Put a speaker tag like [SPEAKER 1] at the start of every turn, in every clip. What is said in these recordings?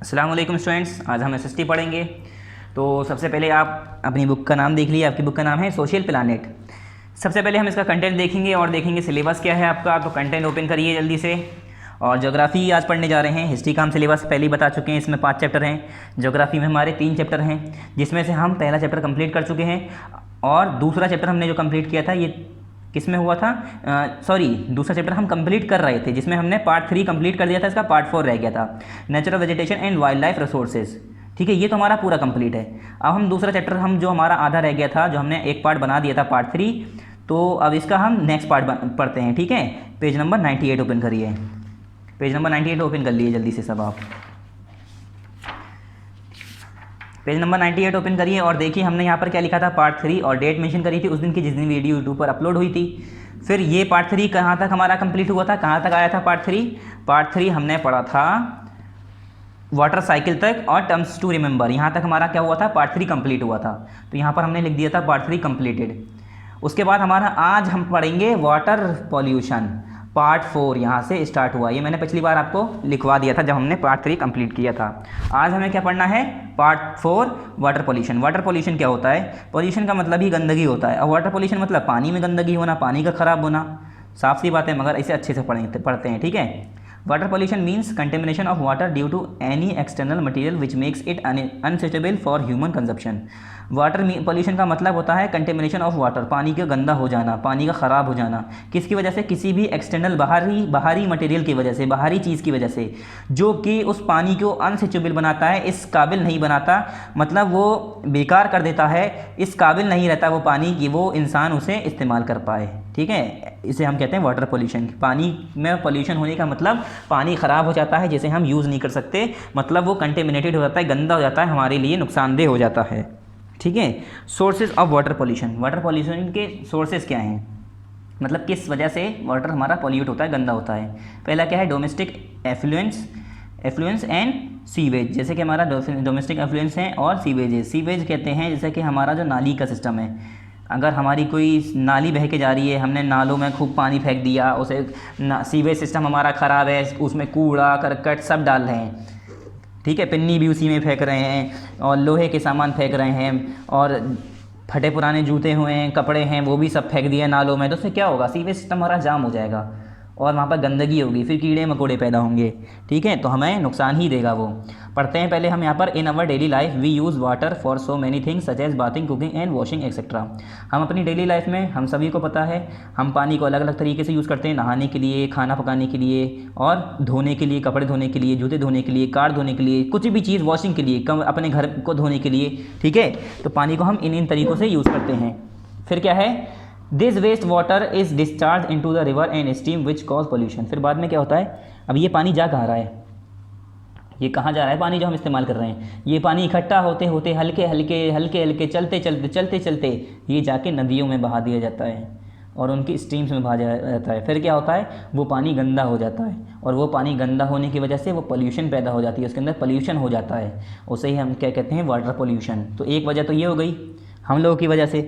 [SPEAKER 1] अस्सलाम वालेकुम स्टूडेंट्स, आज हम एसएसटी पढ़ेंगे। तो सबसे पहले आप अपनी बुक का नाम देख लीजिए। आपकी बुक का नाम है सोशल प्लानेट। सबसे पहले हम इसका कंटेंट देखेंगे और देखेंगे सिलेबस क्या है आपका। तो कंटेंट ओपन करिए जल्दी से। और ज्योग्राफी आज पढ़ने जा रहे हैं। हिस्ट्री का हम सिलेबस पहले ही बता चुके हैं, इसमें 5 चैप्टर हैं। ज्योग्राफी में हमारे 3 चैप्टर हैं, जिसमें से हम पहला चैप्टर कंप्लीट कर चुके हैं और दूसरा चैप्टर हमने जो कंप्लीट किया था ये किस में हुआ था, दूसरा चैप्टर हम कंप्लीट कर रहे थे, जिसमें हमने पार्ट 3 कंप्लीट कर दिया था। इसका पार्ट 4 रह गया था, natural vegetation and wild life resources. ठीक है, ये तो हमारा पूरा कंप्लीट है। अब हम दूसरा चैप्टर जो हमारा आधा रह गया था, जो हमने एक पार्ट बना दिया था पार्ट 3, तो अब इसका हम नेक्स्ट पार्ट पढ़ते हैं। ठीक है, पेज नंबर 98 ओपन करिए। पेज नंबर 98 ओपन कर लिए जल्दी से सब आप। पेज नंबर 98 ओपन करिए और देखिए हमने यहाँ पर क्या लिखा था, पार्ट 3, और डेट मेंशन करी थी उस दिन की जिस दिन वीडियो यूट्यूब पर अपलोड हुई थी। फिर ये पार्ट 3 कहाँ तक हमारा कंप्लीट हुआ था, कहाँ तक आया था पार्ट 3? पार्ट 3 हमने पढ़ा था वाटर साइकिल तक और टर्म्स टू रिमेंबर। यहाँ तक हमारा क्या हुआ था, पार्ट 3 कंप्लीट हुआ था। तो यहाँ पर हमने लिख दिया था पार्ट 3 कंप्लीटेड। उसके बाद हमारा आज हम पढ़ेंगे वाटर पॉल्यूशन, पार्ट 4 यहाँ से स्टार्ट हुआ। ये मैंने पिछली बार आपको लिखवा दिया था जब हमने पार्ट 3 कंप्लीट किया था। आज हमें क्या पढ़ना है, part 4 water pollution. Water pollution क्या होता है? पॉल्यूशन का मतलब ही गंदगी होता है, और वाटर पॉल्यूशन मतलब पानी में गंदगी होना, पानी का खराब होना। साफ सी बात है, मगर इसे अच्छे से पढ़ते हैं। ठीक है, water pollution means contamination of water due to any external material which makes it unsuitable for human consumption. Water pollution का मतलब होता है कंटेमिनेशन ऑफ वाटर, पानी का गंदा हो जाना, पानी का ख़राब हो जाना। किसकी वजह से? किसी भी एक्सटर्नल बाहरी मटेरियल की वजह से, बाहरी चीज़ की वजह से, जो कि उस पानी को अनस्विचेबल बनाता है, इस काबिल नहीं बनाता, मतलब वो बेकार कर देता है, इस काबिल नहीं रहता वो पानी कि वो इंसान उसे इस्तेमाल कर पाए। ठीक है, इसे हम कहते हैं वाटर पॉल्यूशन। पानी में पॉल्यूशन होने का मतलब पानी ख़राब हो जाता है, जिसे हम यूज़ नहीं कर सकते, मतलब वो कंटेमिनेटेड हो जाता है, गंदा हो जाता है, हमारे लिए नुकसानदेह हो जाता है। ठीक है, sources of water pollution. Water pollution के सोर्सेज क्या हैं, मतलब किस वजह से वाटर हमारा पॉल्यूट होता है, गंदा होता है। पहला क्या है, डोमेस्टिक एफ्लुएंस एंड सीवेज। जैसे कि हमारा डोमेस्टिक एफ्लुएंस है और सीवेजेस। सीवेज कहते हैं जैसे कि हमारा जो नाली का सिस्टम है। अगर हमारी कोई नाली बह के जा रही है, हमने नालों में खूब पानी फेंक दिया, उसे सीवेज सिस्टम हमारा ख़राब है, उसमें कूड़ा करकट सब डाल रहे हैं। ठीक है, पिन्नी भी उसी में फेंक रहे हैं और लोहे के सामान फेंक रहे हैं, और फटे पुराने जूते हुए हैं, कपड़े हैं, वो भी सब फेंक दिए नालों में। तो उससे क्या होगा, सीवेज सिस्टम हमारा जाम हो जाएगा और वहाँ पर गंदगी होगी, फिर कीड़े मकोड़े पैदा होंगे। ठीक है, तो हमें नुकसान ही देगा वो। पढ़ते हैं पहले हम यहाँ पर, in our daily life we use water for so many things such as bathing, cooking and washing etcetera. हम अपनी डेली लाइफ में, हम सभी को पता है, हम पानी को अलग अलग तरीके से यूज़ करते हैं। नहाने के लिए, खाना पकाने के लिए, और धोने के लिए, कपड़े धोने के लिए, जूते धोने के लिए, कार धोने के लिए, कुछ भी चीज़ वॉशिंग के लिए, अपने घर को धोने के लिए। ठीक है, तो पानी को हम इन तरीक़ों से यूज़ करते हैं। फिर क्या है, this waste water is discharge into the river and stream which cause pollution. फिर बाद में क्या होता है, अब ये पानी जा कहाँ रहा है, ये कहाँ जा रहा है पानी जो हम इस्तेमाल कर रहे हैं? ये पानी इकट्ठा होते होते हल्के हल्के चलते चलते ये जाके नदियों में बहा दिया जाता है और उनकी स्ट्रीम्स में बहा जाता है। फिर क्या होता है, वो पानी गंदा हो जाता है, और वो पानी गंदा होने की वजह से वो पोल्यूशन पैदा हो जाती है, उसके अंदर पोल्यूशन हो जाता है। उसे ही हम क्या कहते हैं, वाटर पोल्यूशन। तो एक वजह तो ये हो गई हम लोगों की वजह से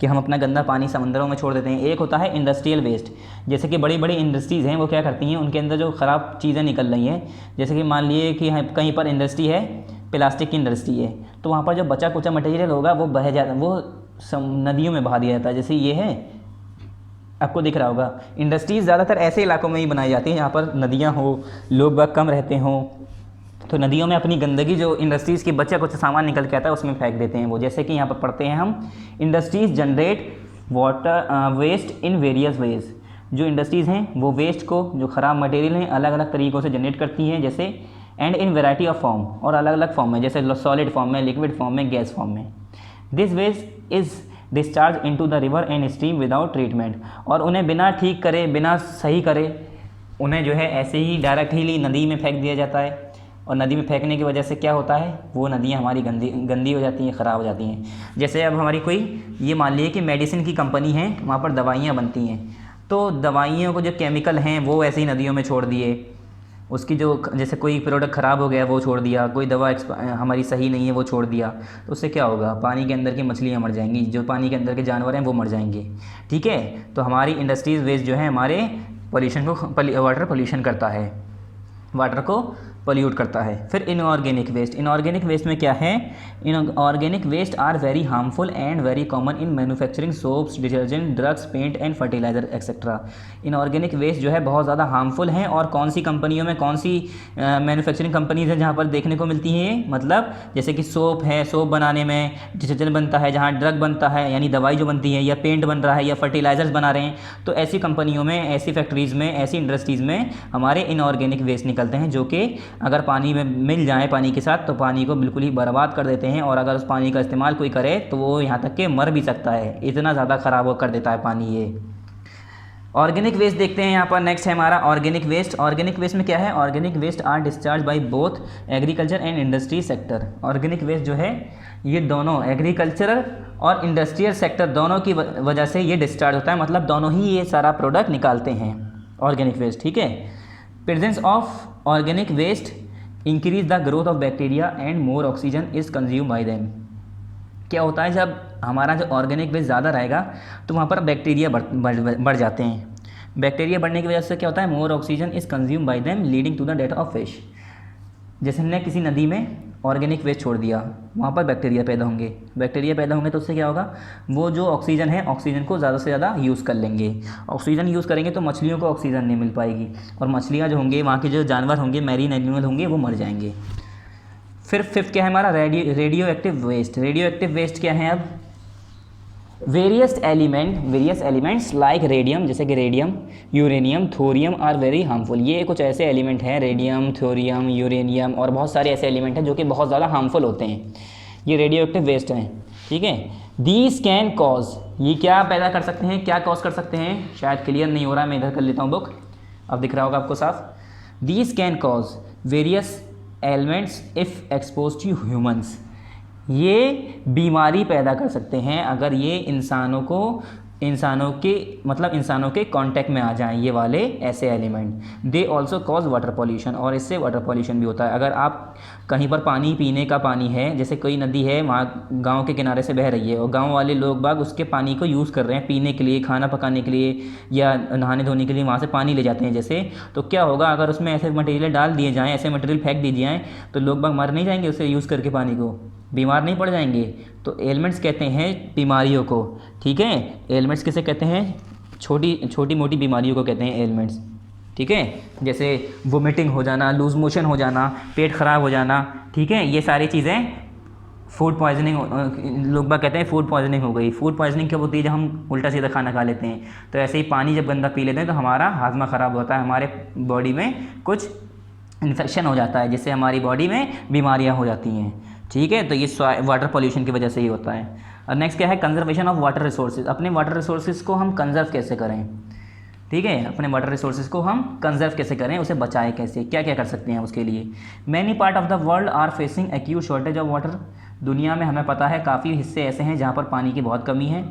[SPEAKER 1] कि हम अपना गंदा पानी समंदरों में छोड़ देते हैं। एक होता है इंडस्ट्रियल वेस्ट, जैसे कि बड़ी बड़ी इंडस्ट्रीज़ हैं, वो क्या करती हैं, उनके अंदर जो ख़राब चीज़ें निकल रही हैं, जैसे कि मान लिए कि कहीं पर इंडस्ट्री है, प्लास्टिक की इंडस्ट्री है, तो वहाँ पर जो बचा कुचा मटेरियल होगा वो बह जाता, वो नदियों में बहा दिया जाता है। जैसे ये है, आपको दिख रहा होगा, इंडस्ट्रीज़ ज़्यादातर ऐसे इलाकों में ही बनाई जाती हैं जहाँ पर नदियाँ हो, लोग बाग कम रहते हों, तो नदियों में अपनी गंदगी, जो इंडस्ट्रीज़ की बच्चा कुछ सामान निकल के आता है, उसमें फेंक देते हैं वो। जैसे कि यहाँ पर पढ़ते हैं हम, industries generate water waste in various ways. जो इंडस्ट्रीज़ हैं वो वेस्ट को, जो ख़राब मटेरियल हैं, अलग अलग तरीक़ों से जनरेट करती हैं, जैसे and in variety of form, और अलग अलग फॉर्म में, जैसे सॉलिड फॉर्म में, लिक्विड फॉर्म में, गैस फॉर्म में। This waste is discharge into the river and stream without treatment. और उन्हें बिना ठीक करे, बिना सही करे, उन्हें जो है ऐसे ही डायरेक्टली नदी में फेंक दिया जाता है। और नदी में फेंकने की वजह से क्या होता है, वो नदियाँ हमारी गंदी हो जाती हैं, ख़राब हो जाती हैं। जैसे अब हमारी कोई, ये मान लीजिए कि मेडिसिन की कंपनी है, वहाँ पर दवाइयाँ बनती हैं, तो दवाइयों को जो केमिकल हैं वो ऐसे ही नदियों में छोड़ दिए। उसकी जो, जैसे कोई प्रोडक्ट ख़राब हो गया वो छोड़ दिया, कोई दवा हमारी सही नहीं है वो छोड़ दिया, तो उससे क्या होगा, पानी के अंदर की मछलियाँ मर जाएंगी, जो पानी के अंदर के जानवर हैं वो मर जाएंगे। ठीक है, तो हमारी इंडस्ट्रीज़ वेस्ट जो है हमारे पॉल्यूशन को, वाटर पॉल्यूशन करता है, वाटर को पोल्यूट करता है। फिर इनऑर्गेनिक वेस्ट, इनऑर्गेनिक वेस्ट में क्या है, inorganic waste are very harmful and very common in manufacturing soaps, detergent, drugs, paint and fertiliser etcetera. Inorganic waste जो है बहुत ज़्यादा हार्मफुल हैं, और कौन सी कंपनियों में, कौन सी मैन्युफैक्चरिंग कंपनीज हैं जहाँ पर देखने को मिलती हैं, मतलब जैसे कि सोप है, सोप बनाने में, डिटर्जेंट बनता है, जहाँ ड्रग बनता है यानी दवाई जो बनती है, या पेंट बन रहा है, या फर्टिलाइजर्स बना रहे हैं, तो ऐसी कंपनियों में, ऐसी फैक्ट्रीज़ में, ऐसी इंडस्ट्रीज़ में हमारे इनऑर्गेनिक वेस्ट निकलते हैं, जो कि अगर पानी में मिल जाए पानी के साथ तो पानी को बिल्कुल ही बर्बाद कर देते हैं, और अगर उस पानी का इस्तेमाल कोई करे तो वो यहाँ तक कि मर भी सकता है, इतना ज़्यादा ख़राब कर देता है पानी ये। ऑर्गेनिक वेस्ट देखते हैं यहाँ पर, नेक्स्ट है हमारा ऑर्गेनिक वेस्ट। ऑर्गेनिक वेस्ट में क्या है, organic waste are discharge by both agriculture and industry sector. Organic waste जो है ये दोनों एग्रीकल्चरल और इंडस्ट्रियल सेक्टर दोनों की वजह से ये डिस्चार्ज होता है, मतलब दोनों ही ये सारा प्रोडक्ट निकालते हैं ऑर्गेनिक वेस्ट, ठीक है। Presence of organic waste increase the growth of bacteria and more oxygen is consume by them. क्या होता है, जब हमारा जो ऑर्गेनिक वेस्ट ज़्यादा रहेगा तो वहाँ पर बैक्टीरिया बढ़ जाते हैं। बैक्टीरिया बढ़ने की वजह से क्या होता है, more oxygen is consume by them leading to the death of fish. जैसे हमने किसी नदी में ऑर्गेनिक वेस्ट छोड़ दिया, वहाँ पर बैक्टीरिया पैदा होंगे, बैक्टीरिया पैदा होंगे तो उससे क्या होगा, वो जो ऑक्सीजन है, ऑक्सीजन को ज़्यादा से ज़्यादा यूज़ कर लेंगे। ऑक्सीजन यूज़ करेंगे तो मछलियों को ऑक्सीजन नहीं मिल पाएगी, और मछलियाँ जो होंगे, वहाँ के जो जानवर होंगे, मैरीन एनिमल होंगे, वो मर जाएंगे। फिर फिफ्थ क्या है हमारा, radioactive waste. Radioactive waste क्या है, अब वेरियस एलिमेंट्स लाइक रेडियम, जैसे कि radium, uranium, thorium are very harmful. ये कुछ ऐसे एलिमेंट हैं, रेडियम, थोरियम, यूरेनियम और बहुत सारे ऐसे एलिमेंट हैं जो कि बहुत ज़्यादा हार्मफुल होते हैं, ये रेडियो एक्टिव वेस्ट हैं, ठीक है। दीज कैन कॉज, ये क्या पैदा कर सकते हैं, क्या कॉज कर सकते हैं, शायद क्लियर नहीं हो रहा है, मैं इधर कर लेता हूँ बुक, अब दिख रहा होगा आपको साफ। These can cause various elements if expose to humans, ये बीमारी पैदा कर सकते हैं अगर ये इंसानों के कांटेक्ट में आ जाएं, ये वाले ऐसे element. They also cause water pollution, और इससे वाटर पॉल्यूशन भी होता है। अगर आप कहीं पर पानी, पीने का पानी है, जैसे कोई नदी है वहाँ गांव के किनारे से बह रही है, और गांव वाले लोग बाग उसके पानी को यूज़ कर रहे हैं पीने के लिए, खाना पकाने के लिए, या नहाने धोने के लिए वहाँ से पानी ले जाते हैं जैसे, तो क्या होगा अगर उसमें ऐसे मटेरियल डाल दिए जाएँ, ऐसे मटेरियल फेंक दिए जाएँ, तो लोग बाग मर नहीं जाएंगे उसे यूज़ करके, पानी को बीमार नहीं पड़ जाएंगे। तो एलिमेंट्स कहते हैं बीमारियों को, ठीक है। एलिमेंट्स किसे कहते हैं, छोटी मोटी बीमारियों को कहते हैं एलिमेंट्स, ठीक है। जैसे वोमिटिंग हो जाना, लूज मोशन हो जाना, पेट ख़राब हो जाना, ठीक है, ये सारी चीज़ें फूड पॉइजनिंग, लोग बाग कहते हैं फूड पॉइजनिंग हो गई। फूड पॉइजनिंग कब होती है, जब हम उल्टा सीधा खाना खा लेते हैं। तो ऐसे ही पानी जब गंदा पी लेते हैं तो हमारा हाजमा ख़राब होता है, हमारे बॉडी में कुछ इन्फेक्शन हो जाता है, जिससे हमारी बॉडी में बीमारियाँ हो जाती हैं, ठीक है। तो ये वाटर पॉल्यूशन की वजह से ही होता है। और नेक्स्ट क्या है, कंजर्वेशन ऑफ वाटर रिसोर्सेज। अपने वाटर रिसोर्सेज को हम कंजर्व कैसे करें, ठीक है, अपने वाटर रिसोर्सेज को हम कंजर्व कैसे करें, उसे बचाएं कैसे, क्या क्या कर सकते हैं उसके लिए। Many part of the world are facing acute shortage of water. दुनिया में हमें पता है काफ़ी हिस्से ऐसे हैं जहाँ पर पानी की बहुत कमी है।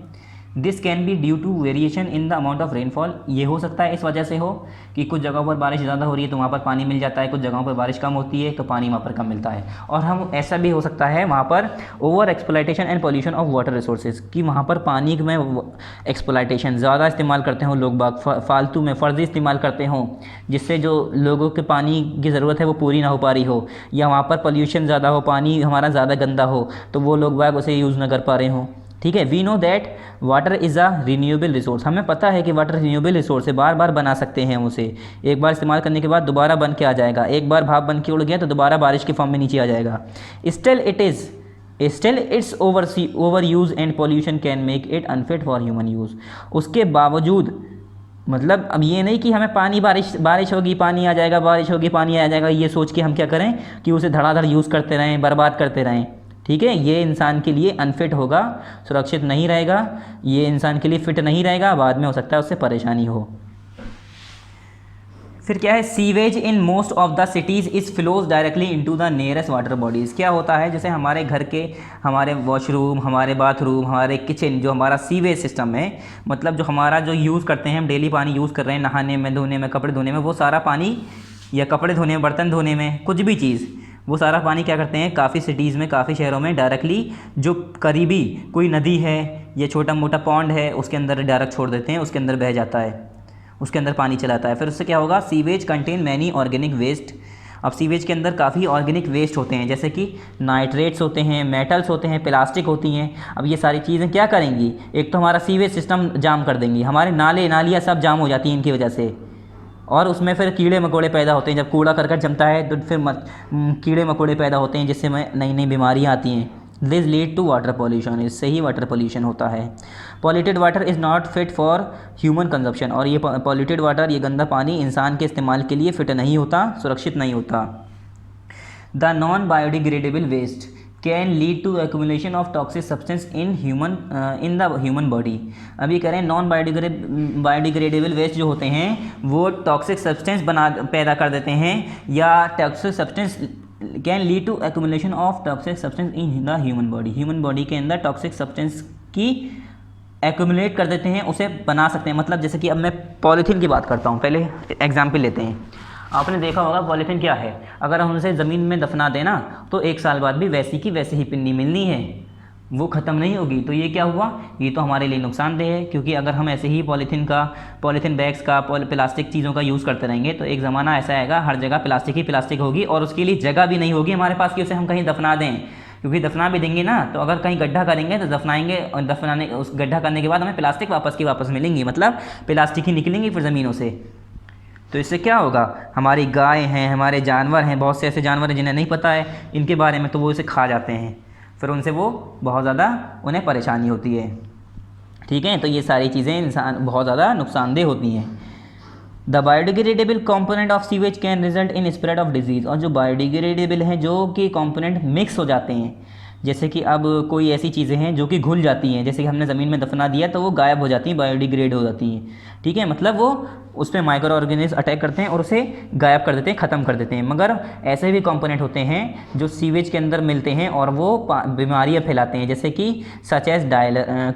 [SPEAKER 1] This can be due to variation in the amount of rainfall. ये हो सकता है इस वजह से हो कि कुछ जगहों पर बारिश ज़्यादा हो रही है तो वहाँ पर पानी मिल जाता है, कुछ जगहों पर बारिश कम होती है तो पानी वहाँ पर कम मिलता है। और हम ऐसा भी हो सकता है वहाँ पर over exploitation and pollution of water resources, कि वहाँ पर पानी में एक्सप्लॉयटेशन ज़्यादा इस्तेमाल करते हों लोग बाग, फालतू में फर्जी इस्तेमाल करते हों, जिससे जो लोगों के पानी की ज़रूरत है वो पूरी ना हो पा रही हो, या वहाँ पर पॉल्यूशन ज़्यादा हो, पानी हमारा ज़्यादा गंदा हो तो वो लोग बाग उसे यूज़ ना कर पा रहे हों, ठीक है। We know that water is a renewable resource. हमें पता है कि वाटर रिन्यूएबल रिसोर्स है, बार बार बना सकते हैं उसे, एक बार इस्तेमाल करने के बाद दोबारा बन के आ जाएगा। एक बार भाप बन के उड़ गया तो दोबारा बारिश की फॉर्म में नीचे आ जाएगा। Still it's over use and pollution can make it unfit for human use. उसके बावजूद, मतलब अब ये नहीं कि हमें पानी बारिश होगी पानी आ जाएगा, बारिश होगी पानी आ जाएगा, ये सोच के हम क्या करें कि उसे धड़ाधड़ यूज़ करते रहें, बर्बाद करते रहें, ठीक है। ये इंसान के लिए अनफिट होगा, सुरक्षित नहीं रहेगा, ये इंसान के लिए फिट नहीं रहेगा, बाद में हो सकता है उससे परेशानी हो। फिर क्या है, sewage in most of the cities is flows directly into the nearest water bodies. क्या होता है, जैसे हमारे घर के, हमारे वॉशरूम, हमारे बाथरूम, हमारे किचन, जो हमारा सीवेज सिस्टम है, मतलब जो हमारा जो यूज़ करते हैं, हम डेली पानी यूज़ कर रहे हैं नहाने में, धोने में, कपड़े धोने में, वो सारा पानी, या कपड़े धोने में, बर्तन धोने में, कुछ भी चीज़, वो सारा पानी क्या करते हैं, काफ़ी सिटीज़ में, काफ़ी शहरों में डायरेक्टली जो करीबी कोई नदी है या छोटा मोटा पॉन्ड है उसके अंदर डायरेक्ट छोड़ देते हैं, उसके अंदर बह जाता है, उसके अंदर पानी चलाता है। फिर उससे क्या होगा, sewage contain many organic waste. अब सीवेज के अंदर काफ़ी ऑर्गेनिक वेस्ट होते हैं, जैसे कि नाइट्रेट्स होते हैं, मेटल्स होते हैं, प्लास्टिक होती हैं। अब ये सारी चीज़ें क्या करेंगी, एक तो हमारा सीवेज सिस्टम जाम कर देंगी, हमारे नाले नालियाँ सब जाम हो जाती हैं इनकी वजह से, और उसमें फिर कीड़े मकोड़े पैदा होते हैं। जब कूड़ा करकट जमता है तो फिर कीड़े मकोड़े पैदा होते हैं, जिससे नई नई बीमारियाँ आती हैं। This lead to water pollution, इससे ही वाटर पॉल्यूशन होता है। Polluted water is not fit for human consumption, और ये पॉल्यूटेड वाटर, ये गंदा पानी इंसान के इस्तेमाल के लिए फिट नहीं होता, सुरक्षित नहीं होता। The non biodegradable waste can lead to accumulation of toxic substance in the human body. अभी कह रहे हैं नॉन बायोडिग्रेडेबल वेस्ट जो होते हैं वो टॉक्सिक सब्सटेंस पैदा कर देते हैं, या toxic substance can lead to accumulation of toxic substance in the human body. Human body के अंदर टॉक्सिक सब्सटेंस की एक्यूमुलेट कर देते हैं, उसे बना सकते हैं। मतलब जैसे कि अब मैं पॉलीथीन की बात करता हूँ, पहले एग्जाम्पल लेते हैं। आपने देखा होगा पॉलीथीन क्या है, अगर हम उसे ज़मीन में दफना देना तो 1 साल बाद भी वैसी की वैसी ही पिन्नी मिलनी है, वो ख़त्म नहीं होगी। तो ये क्या हुआ, ये तो हमारे लिए नुकसानदेह है, क्योंकि अगर हम ऐसे ही पॉलीथीन बैग्स का, प्लास्टिक चीज़ों का यूज़ करते रहेंगे तो एक ज़माना ऐसा आएगा हर जगह प्लास्टिक ही प्लास्टिक होगी, और उसके लिए जगह भी नहीं होगी हमारे पास कि उसे हम कहीं दफना दें। क्योंकि दफना भी देंगे ना तो अगर कहीं गड्ढा करेंगे तो दफनाएंगे, और उस गड्ढा करने के बाद हमें प्लास्टिक वापस मिलेंगी, मतलब प्लास्टिक ही निकलेंगी फिर ज़मीनों से। तो इससे क्या होगा, हमारी गाय हैं, हमारे जानवर हैं, बहुत से ऐसे जानवर हैं जिन्हें नहीं पता है इनके बारे में, तो वो इसे खा जाते हैं, फिर उनसे वो बहुत ज़्यादा उन्हें परेशानी होती है। ठीक है, तो ये सारी चीज़ें इंसान बहुत ज़्यादा नुकसानदेह होती हैं। The biodegradable component of sewage can result in spread of disease, और जो बायोडिग्रेडेबल हैं, जो कि कॉम्पोनेंट मिक्स हो जाते हैं, जैसे कि अब कोई ऐसी चीज़ें हैं जो कि घुल जाती हैं, जैसे कि हमने ज़मीन में दफना दिया तो वो गायब हो जाती हैं, बायोडिग्रेड हो जाती हैं। ठीक है, मतलब वो उस पर माइक्रो ऑर्गेनिज्म अटैक करते हैं और उसे गायब कर देते हैं, ख़त्म कर देते हैं। मगर ऐसे भी कंपोनेंट होते हैं जो सीवेज के अंदर मिलते हैं और वो बीमारियाँ फैलाते हैं, जैसे कि such as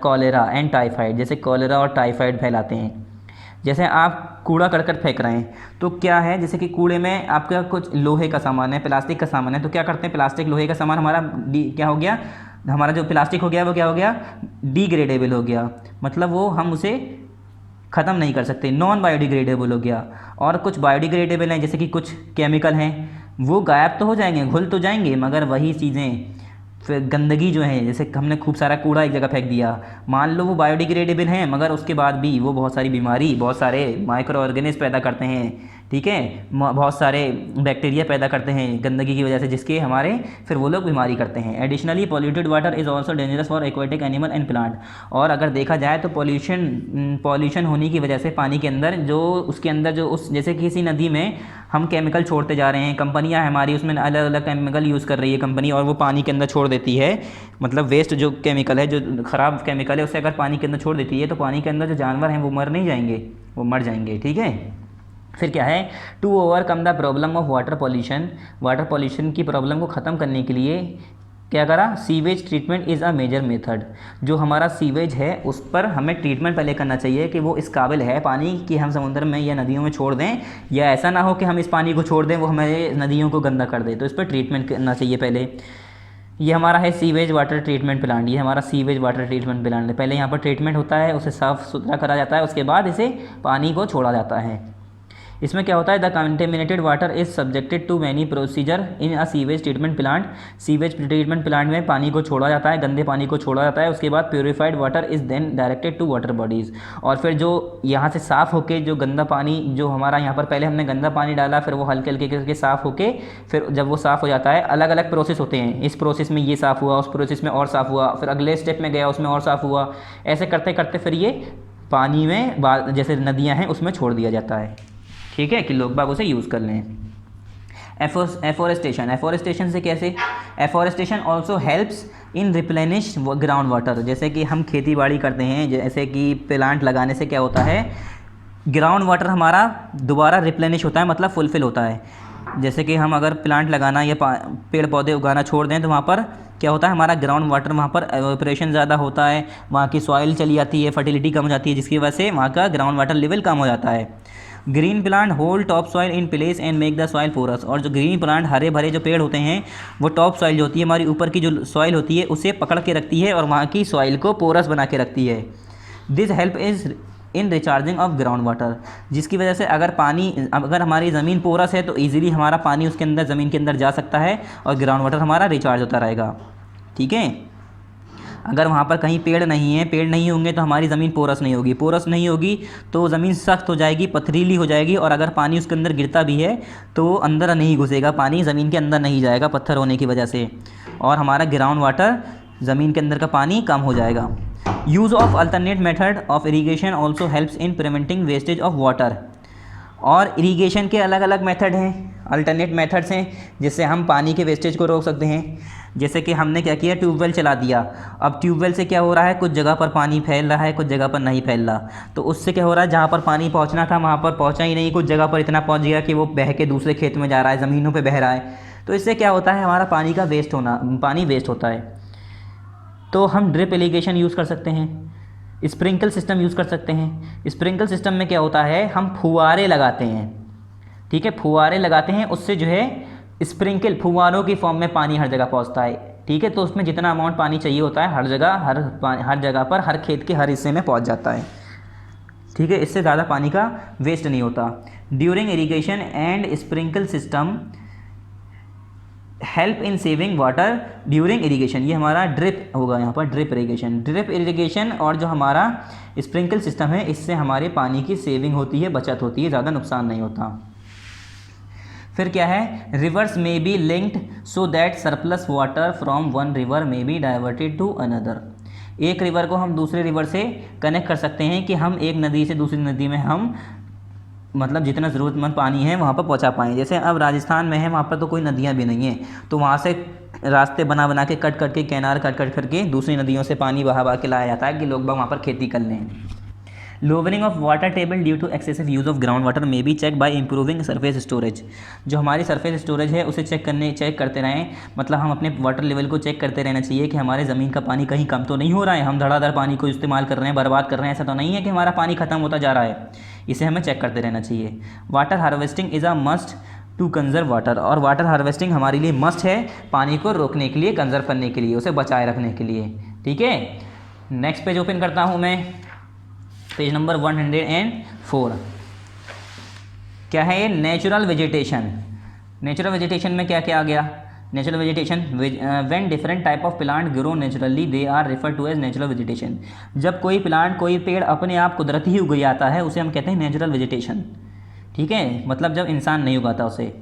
[SPEAKER 1] cholera and typhoid, जैसे कॉलेरा और टाइफाइड फैलाते हैं। जैसे आप कूड़ा करकट फेंक रहे हैं तो क्या है, जैसे कि कूड़े में आपका कुछ लोहे का सामान है, प्लास्टिक का सामान है, तो क्या करते हैं, प्लास्टिक लोहे का सामान हमारा क्या हो गया, हमारा जो प्लास्टिक हो गया वो क्या हो गया, डिग्रेडेबल हो गया, मतलब वो हम उसे ख़त्म नहीं कर सकते, नॉन बायोडिग्रेडेबल हो गया। और कुछ बायोडिग्रेडेबल हैं, जैसे कि कुछ केमिकल हैं वो गायब तो हो जाएंगे, घुल तो जाएंगे, मगर वही चीज़ें फिर गंदगी जो है, जैसे हमने खूब सारा कूड़ा एक जगह फेंक दिया, मान लो वो बायोडिग्रेडेबल हैं, मगर उसके बाद भी वो बहुत सारी बीमारी, बहुत सारे माइक्रो ऑर्गेनिज्म पैदा करते हैं। ठीक है, बहुत सारे बैक्टीरिया पैदा करते हैं गंदगी की वजह से, जिसके हमारे फिर वो लोग बीमारी करते हैं। Additionally polluted water is also dangerous for aquatic animal and plant, और अगर देखा जाए तो पॉल्यूशन होने की वजह से पानी के अंदर जो उस जैसे किसी नदी में हम केमिकल छोड़ते जा रहे हैं, कंपनियां हमारी उसमें अलग अलग केमिकल यूज़ कर रही है कंपनी, और वो पानी के अंदर छोड़ देती है, मतलब वेस्ट जो केमिकल है, जो ख़राब केमिकल है, उसे अगर पानी के अंदर छोड़ देती है तो पानी के अंदर जो जानवर हैं वो मर नहीं जाएंगे, वो मर जाएंगे। ठीक है, फिर क्या है, to overcome the problem of water pollution की प्रॉब्लम को ख़त्म करने के लिए क्या करा, sewage treatment is a major method. जो हमारा सीवेज है उस पर हमें ट्रीटमेंट पहले करना चाहिए कि वो इस काबिल है पानी कि हम समुद्र में या नदियों में छोड़ दें, या ऐसा ना हो कि हम इस पानी को छोड़ दें वो हमारे नदियों को गंदा कर दे, तो इस पर ट्रीटमेंट करना चाहिए पहले। ये हमारा है सीवेज वाटर ट्रीटमेंट प्लांट, ये हमारा सीवेज वाटर ट्रीटमेंट प्लांट है। पहले यहाँ पर ट्रीटमेंट होता है, उसे साफ़ सुथरा करा जाता है, उसके बाद इसे पानी को छोड़ा जाता है। इसमें क्या होता है, the contaminated water is subjected to many procedure in a sewage treatment plant. Sewage treatment plant में पानी को छोड़ा जाता है, गंदे पानी को छोड़ा जाता है, उसके बाद purified water is then directed to water bodies. और फिर जो यहाँ से साफ़ होके जो गंदा पानी जो हमारा यहाँ पर पहले हमने गंदा पानी डाला, फिर वो हल्के हल्के करके साफ़ होके, फिर जब वो साफ़ हो जाता है, अलग अलग प्रोसेस होते हैं, इस प्रोसेस में ये साफ़ हुआ, उस प्रोसेस में और साफ़ हुआ, फिर अगले स्टेप में गया उसमें और साफ़ हुआ, ऐसे करते करते फिर ये पानी में जैसे नदियाँ हैं उसमें छोड़ दिया जाता है। ठीक है, कि लोग बाग उसे यूज़ कर लें। एफोरेस्टेशन से कैसे, afforestation also helps in replenish ground water. जैसे कि हम खेती बाड़ी करते हैं, जैसे कि प्लांट लगाने से क्या होता है, ग्राउंड वाटर हमारा दोबारा रिप्लेनिश होता है, मतलब फुलफिल होता है। जैसे कि हम अगर प्लांट लगाना या पेड़ पौधे उगाना छोड़ दें तो वहाँ पर क्या होता है, हमारा ग्राउंड वाटर वहाँ पर एवोपरेशन ज़्यादा होता है, वहाँ की सॉइल चली जाती है, फर्टिलिटी कम हो जाती है, जिसकी वजह से वहाँ का ग्राउंड वाटर लेवल कम हो जाता है। Green plant hold top soil in place and make the soil porous. और जो ग्रीन प्लांट, हरे भरे जो पेड़ होते हैं, वो टॉप सॉइल जो होती है, हमारी ऊपर की जो सॉइल होती है, उसे पकड़ के रखती है और वहाँ की सॉइल को पोरस बना के रखती है। This help is in recharging of ground water, जिसकी वजह से अगर हमारी ज़मीन पोरस है तो ईजिली हमारा पानी उसके अंदर ज़मीन के अंदर जा सकता है और ग्राउंड वाटर हमारा रिचार्ज होता रहेगा। ठीक है, अगर वहाँ पर कहीं पेड़ नहीं होंगे तो हमारी ज़मीन पोरस नहीं होगी तो ज़मीन सख्त हो जाएगी, पथरीली हो जाएगी, और अगर पानी उसके अंदर गिरता भी है तो अंदर नहीं घुसेगा, पानी ज़मीन के अंदर नहीं जाएगा पत्थर होने की वजह से, और हमारा ग्राउंड वाटर ज़मीन के अंदर का पानी कम हो जाएगा। Use of alternate method of irrigation also helps in preventing wastage of water. और इरीगेशन के अलग अलग मेथड हैं, अल्टरनेट मेथड्स हैं जिससे हम पानी के वेस्टेज को रोक सकते हैं। जैसे कि हमने क्या किया, ट्यूबवेल चला दिया। अब ट्यूबवेल से क्या हो रहा है, कुछ जगह पर पानी फैल रहा है, कुछ जगह पर नहीं फैल रहा, तो उससे क्या हो रहा है, जहाँ पर पानी पहुँचना था वहाँ पर पहुँचा ही नहीं, कुछ जगह पर इतना पहुँच गया कि वो बह के दूसरे खेत में जा रहा है, ज़मीनों पर बह रहा है। तो इससे क्या होता है, हमारा पानी वेस्ट होता है। तो हम ड्रिप इरीगेशन यूज़ कर सकते हैं, स्प्रिंकल सिस्टम यूज़ कर सकते हैं। स्प्रिंकल सिस्टम में क्या होता है, हम फुहारे लगाते हैं। ठीक है, फुहारे लगाते हैं, उससे जो है स्प्रिंकल फुहारों की फॉर्म में पानी हर जगह पहुंचता है। ठीक है, तो उसमें जितना अमाउंट पानी चाहिए होता है हर जगह पर हर खेत के हर हिस्से में पहुंच जाता है। ठीक है, इससे ज़्यादा पानी का वेस्ट नहीं होता। During irrigation and sprinkle system help in saving water during irrigation, ये हमारा ड्रिप होगा यहाँ पर, ड्रिप इरीगेशन और जो हमारा स्प्रिंकल सिस्टम है, इससे हमारे पानी की सेविंग होती है, बचत होती है, ज़्यादा नुकसान नहीं होता। फिर क्या है, रिवर्स में be linked so that surplus water from one river में बी डाइवर्टेड टू अनदर। एक रिवर को हम दूसरे रिवर से कनेक्ट कर सकते हैं कि हम एक नदी से दूसरी नदी में हम मतलब जितना ज़रूरतमंद पानी है वहाँ पर पहुँचा पाएँ। जैसे अब राजस्थान में है, वहाँ पर तो कोई नदियाँ भी नहीं हैं, तो वहाँ से रास्ते बना के कट के कैनाल कट करके दूसरी नदियों से पानी बहा के लाया जाता है कि लोग वहाँ पर खेती कर लें। Lowering of water table due to excessive use of ground water may be check by improving surface storage. जो हमारी सरफेस स्टोरेज है उसे चेक करते रहें, मतलब हम अपने वाटर लेवल को चेक करते रहना चाहिए कि हमारे ज़मीन का पानी कहीं कम तो नहीं हो रहा है, हम धड़ाधड़ पानी को इस्तेमाल कर रहे हैं, बर्बाद कर रहे हैं, ऐसा तो नहीं है कि हमारा पानी ख़त्म होता जा रहा है, इसे हमें चेक करते रहना चाहिए। Water harvesting is a must to conserve water, और वाटर हार्वेस्टिंग हमारे लिए मस्ट है पानी को रोकने के लिए, कंजर्व करने के लिए, उसे बचाए रखने के लिए। ठीक है, नेक्स्ट पेज ओपन करता हूँ मैं, पेज नंबर 104। क्या है ये, नेचुरल वेजिटेशन। नेचुरल वेजिटेशन में क्या क्या आ गया, natural vegetation when different type of plant grow naturally they are refer to as natural vegetation. जब कोई प्लांट कोई पेड़ अपने आप कुदरती ही उग जाता है उसे हम कहते हैं नेचुरल वेजिटेशन। ठीक है, मतलब जब इंसान नहीं उगाता उसे।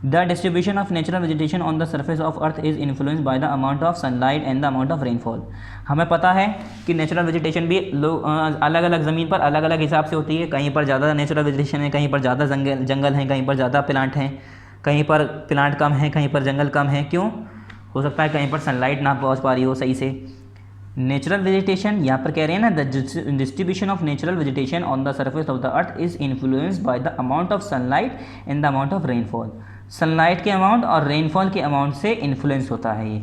[SPEAKER 1] The distribution of natural vegetation on the surface of earth is influenced by the amount of sunlight and the amount of rainfall. हमें पता है कि नेचुरल वेजिटेशन भी अलग अलग ज़मीन पर अलग अलग हिसाब से होती है, कहीं पर ज़्यादा नेचुरल वेजिटेशन है, कहीं पर ज़्यादा जंगल हैं, कहीं पर ज़्यादा प्लांट हैं, कहीं पर प्लांट कम है, कहीं पर जंगल कम है। क्यों हो सकता है कहीं पर सनलाइट ना पहुँच पा रही हो सही से। नेचुरल वेजिटेशन यहाँ पर कह रहे हैं ना, the distribution of natural vegetation on the surface of the earth is influenced by the amount of sunlight and the amount of rainfall. Sunlight के अमाउंट और रेनफॉल के अमाउंट से इन्फ्लुएंस होता है ये।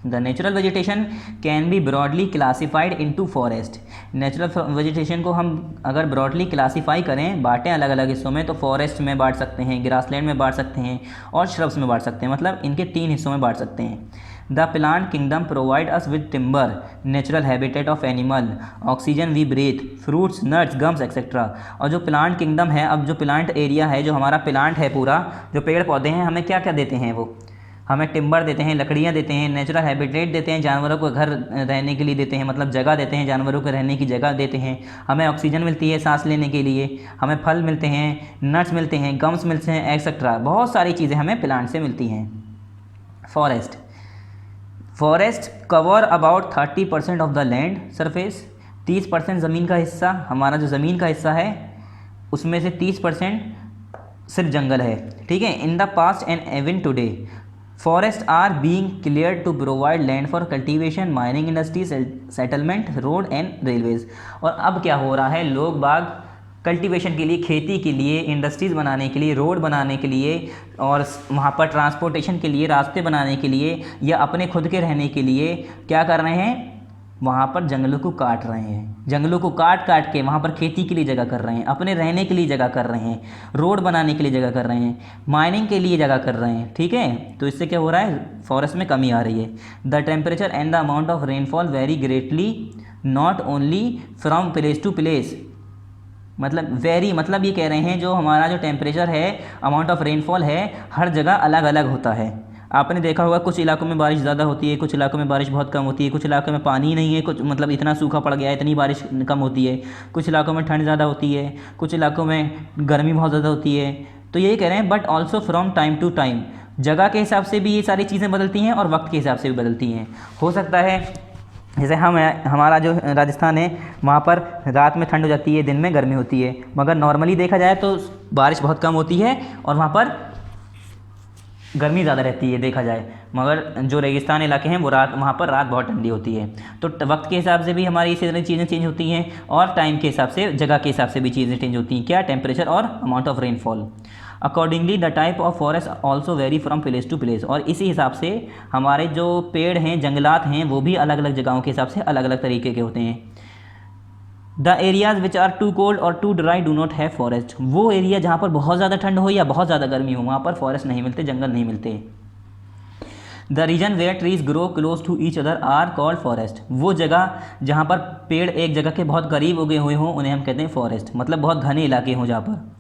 [SPEAKER 1] The natural vegetation can be broadly classified into forest. Natural vegetation को हम अगर ब्रॉडली क्लासीफाई करें, बांटें अलग अलग हिस्सों में, तो फॉरेस्ट में बांट सकते हैं, ग्रासलैंड में बांट सकते हैं और श्रब्स में बांट सकते हैं, मतलब इनके 3 हिस्सों में बांट सकते हैं। The plant kingdom provide us with timber, natural habitat of animal, oxygen we breathe, fruits, nuts, gums etcetera. और जो प्लांट किंगडम है, अब जो प्लांट एरिया है, जो हमारा प्लांट है पूरा, जो पेड़ पौधे हैं, हमें क्या क्या देते हैं, वो हमें टिम्बर देते हैं, लकड़ियाँ देते हैं, नेचुरल हैबिटेट देते हैं, जानवरों को घर रहने के लिए देते हैं, मतलब जगह देते हैं, जानवरों को रहने की जगह देते हैं, हमें ऑक्सीजन मिलती है सांस लेने के लिए, हमें फल मिलते हैं, नट्स मिलते हैं, गम्स मिलते हैं एक्सेट्रा, बहुत सारी चीज़ें हमें प्लांट से मिलती हैं। Forest cover about 30% of the land surface. 30% ज़मीन का हिस्सा, हमारा जो ज़मीन का हिस्सा है उसमें से 30% सिर्फ जंगल है। ठीक है, in the past and even today forest are being cleared to provide land for cultivation, mining industry, settlement, road and railways. और अब क्या हो रहा है, लोग बाग कल्टीवेशन के लिए, खेती के लिए, इंडस्ट्रीज़ बनाने के लिए, रोड बनाने के लिए और वहाँ पर ट्रांसपोर्टेशन के लिए रास्ते बनाने के लिए या अपने खुद के रहने के लिए क्या कर रहे हैं, वहाँ पर जंगलों को काट रहे हैं। जंगलों को काट के वहाँ पर खेती के लिए जगह कर रहे हैं, अपने रहने के लिए जगह कर रहे हैं, रोड बनाने के लिए जगह कर रहे हैं, माइनिंग के लिए जगह कर रहे हैं। ठीक है, तो इससे क्या हो रहा है, फॉरेस्ट में कमी आ रही है। The temperature and the amount of rainfall vary greatly not only from place to place, मतलब वेरी, मतलब ये कह रहे हैं जो हमारा जो टेम्परेचर है, अमाउंट ऑफ रेनफॉल है, हर जगह अलग अलग होता है। आपने देखा होगा कुछ इलाकों में बारिश ज़्यादा होती है, कुछ इलाकों में बारिश बहुत कम होती है, कुछ इलाकों में पानी नहीं है, कुछ मतलब इतना सूखा पड़ गया है, इतनी बारिश कम होती है, कुछ इलाकों में ठंड ज़्यादा होती है, कुछ इलाकों में गर्मी बहुत ज़्यादा होती है। तो यही कह रहे हैं, but also from time to time, जगह के हिसाब से भी ये सारी चीज़ें बदलती हैं और वक्त के हिसाब से भी बदलती हैं। हो सकता है जैसे हमारा जो राजस्थान है वहाँ पर रात में ठंड हो जाती है, दिन में गर्मी होती है, मगर नॉर्मली देखा जाए तो बारिश बहुत कम होती है और वहाँ पर गर्मी ज़्यादा रहती है देखा जाए। मगर जो रेगिस्तान इलाके हैं वो वहाँ पर रात बहुत ठंडी होती है। तो वक्त के हिसाब से भी हमारी इसी तरह चीज़ें चेंज होती हैं और टाइम के हिसाब से, जगह के हिसाब से भी चीज़ें चेंज होती हैं। क्या? टेम्परेचर और amount of rainfall. Accordingly the type of forest also vary from place to place, और इसी हिसाब से हमारे जो पेड़ हैं, जंगलात हैं, वो भी अलग अलग जगहों के हिसाब से अलग अलग तरीके के होते हैं। The areas which are too cold और too dry do not have forest, वो एरिया जहाँ पर बहुत ज़्यादा ठंड हो या बहुत ज़्यादा गर्मी हो वहाँ पर फॉरेस्ट नहीं मिलते, जंगल नहीं मिलते। The region where trees grow close to each other are called forest, वो जगह जहाँ पर पेड़ एक जगह के बहुत करीब उगे हुए हों उन्हें हम कहते हैं फॉरेस्ट, मतलब बहुत घने इलाके हों जहाँ पर।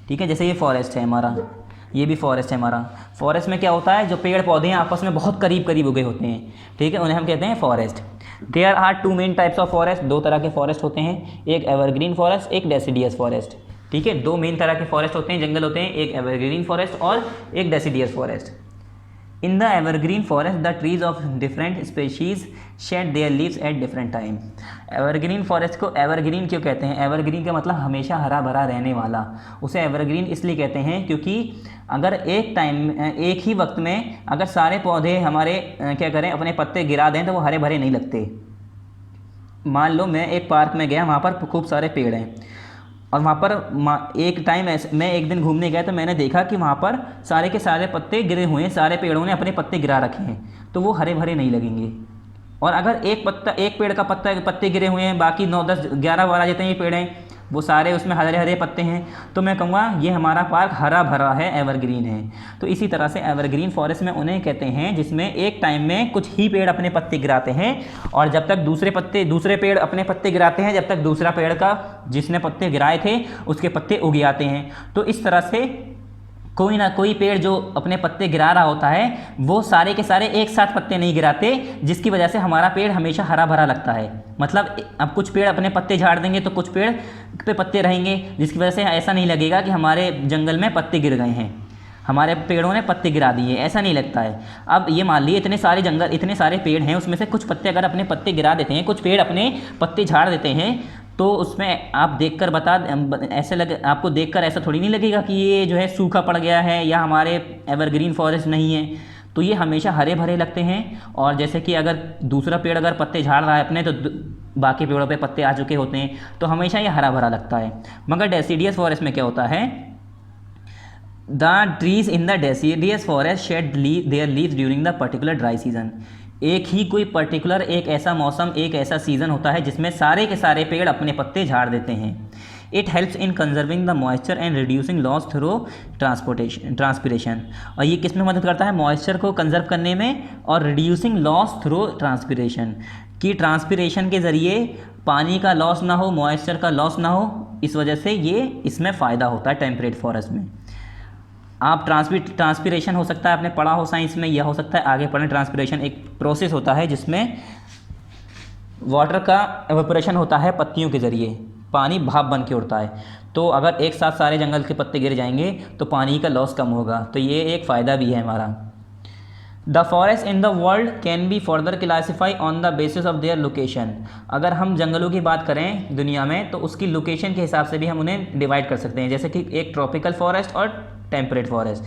[SPEAKER 1] ठीक है, जैसे ये फॉरेस्ट है हमारा, ये भी फॉरेस्ट है हमारा। फॉरेस्ट में क्या होता है, जो पेड़ पौधे हैं आपस में बहुत करीब करीब उगे होते हैं, ठीक है, उन्हें हम कहते हैं forest. There are two main types of forest, दो तरह के फॉरेस्ट होते हैं, एक एवरग्रीन फॉरेस्ट, एक डेसिडियस फॉरेस्ट। ठीक है, दो मेन तरह के फॉरेस्ट होते हैं, जंगल होते हैं, एक एवरग्रीन फॉरेस्ट और एक deciduous forest. In the evergreen forest the trees of different species shade there leaves at different time. Evergreen forest को एवरग्रीन क्यों कहते हैं? एवरग्रीन का मतलब हमेशा हरा भरा रहने वाला। उसे एवरग्रीन इसलिए कहते हैं क्योंकि अगर एक ही वक्त में अगर सारे पौधे हमारे क्या करें, अपने पत्ते गिरा दें तो वो हरे भरे नहीं लगते। मान लो मैं एक पार्क में गया, वहाँ पर खूब सारे पेड़ हैं और वहाँ पर एक टाइम ऐसे मैं एक दिन घूमने गया तो मैंने देखा कि वहाँ पर सारे के सारे पत्ते गिरे हुए हैं, सारे पेड़ों ने अपने पत्ते गिरा रखे हैं, तो वो हरे भरे नहीं लगेंगे। और अगर एक पेड़ का पत्ते गिरे हुए हैं, बाकी 9, 10, 11, 12 जितने ये पेड़ हैं वो सारे उसमें हरे हरे पत्ते हैं, तो मैं कहूँगा ये हमारा पार्क हरा भरा है, एवरग्रीन है। तो इसी तरह से एवरग्रीन फॉरेस्ट में उन्हें कहते हैं जिसमें एक टाइम में कुछ ही पेड़ अपने पत्ते गिराते हैं और जब तक दूसरे पेड़ अपने पत्ते गिराते हैं, जब तक दूसरा पेड़ का जिसने पत्ते गिराए थे उसके पत्ते उग आते हैं। तो इस तरह से कोई ना कोई पेड़ जो अपने पत्ते गिरा रहा होता है वो सारे के सारे एक साथ पत्ते नहीं गिराते, जिसकी वजह से हमारा पेड़ हमेशा हरा भरा लगता है। मतलब अब कुछ पेड़ अपने पत्ते झाड़ देंगे तो कुछ पेड़ पे पत्ते रहेंगे, जिसकी वजह से ऐसा नहीं लगेगा कि हमारे जंगल में पत्ते गिर गए हैं, हमारे पेड़ों ने पत्ते गिरा दिए, ऐसा नहीं लगता है। अब ये मान लिए इतने सारे पेड़ हैं, उसमें से कुछ पत्ते अगर अपने पत्ते गिरा देते हैं, कुछ पेड़ अपने पत्ते झाड़ देते हैं, तो उसमें आप देखकर आपको देखकर ऐसा थोड़ी नहीं लगेगा कि ये जो है सूखा पड़ गया है या हमारे एवरग्रीन फॉरेस्ट नहीं है। तो ये हमेशा हरे भरे लगते हैं। और जैसे कि अगर दूसरा पेड़ अगर पत्ते झाड़ रहा है अपने, तो बाकी पेड़ों पे पत्ते आ चुके होते हैं, तो हमेशा ये हरा भरा लगता है। मगर डेसिडियस फॉरेस्ट में क्या होता है, the trees in the deciduous forest shade there leaves during the particular dry season. एक ही कोई पर्टिकुलर एक ऐसा मौसम, एक ऐसा सीज़न होता है जिसमें सारे के सारे पेड़ अपने पत्ते झाड़ देते हैं। It helps in conserving the moisture and reducing loss through transpiration. और ये किस में मदद करता है? मॉइस्चर को कंजर्व करने में और रिड्यूसिंग लॉस थ्रू ट्रांसपिरेशन, कि ट्रांसपिरेशन के ज़रिए पानी का लॉस ना हो, मॉइस्चर का लॉस ना हो, इस वजह से ये इसमें फ़ायदा होता है टेम्परेट फॉरेस्ट में। आप ट्रांसपिरेशन हो सकता है आपने पढ़ा हो साइंस में, यह हो सकता है आगे पढ़ें। ट्रांसपिरेशन एक प्रोसेस होता है जिसमें वाटर का एवेपोरेशन होता है, पत्तियों के ज़रिए पानी भाप बन के उड़ता है। तो अगर एक साथ सारे जंगल के पत्ते गिर जाएंगे तो पानी का लॉस कम होगा, तो ये एक फ़ायदा भी है हमारा। The forest in the world can be further classify on the basis of their location. अगर हम जंगलों की बात करें दुनिया में तो उसकी लोकेशन के हिसाब से भी हम उन्हें डिवाइड कर सकते हैं, जैसे कि एक ट्रॉपिकल फॉरेस्ट और temperate forest.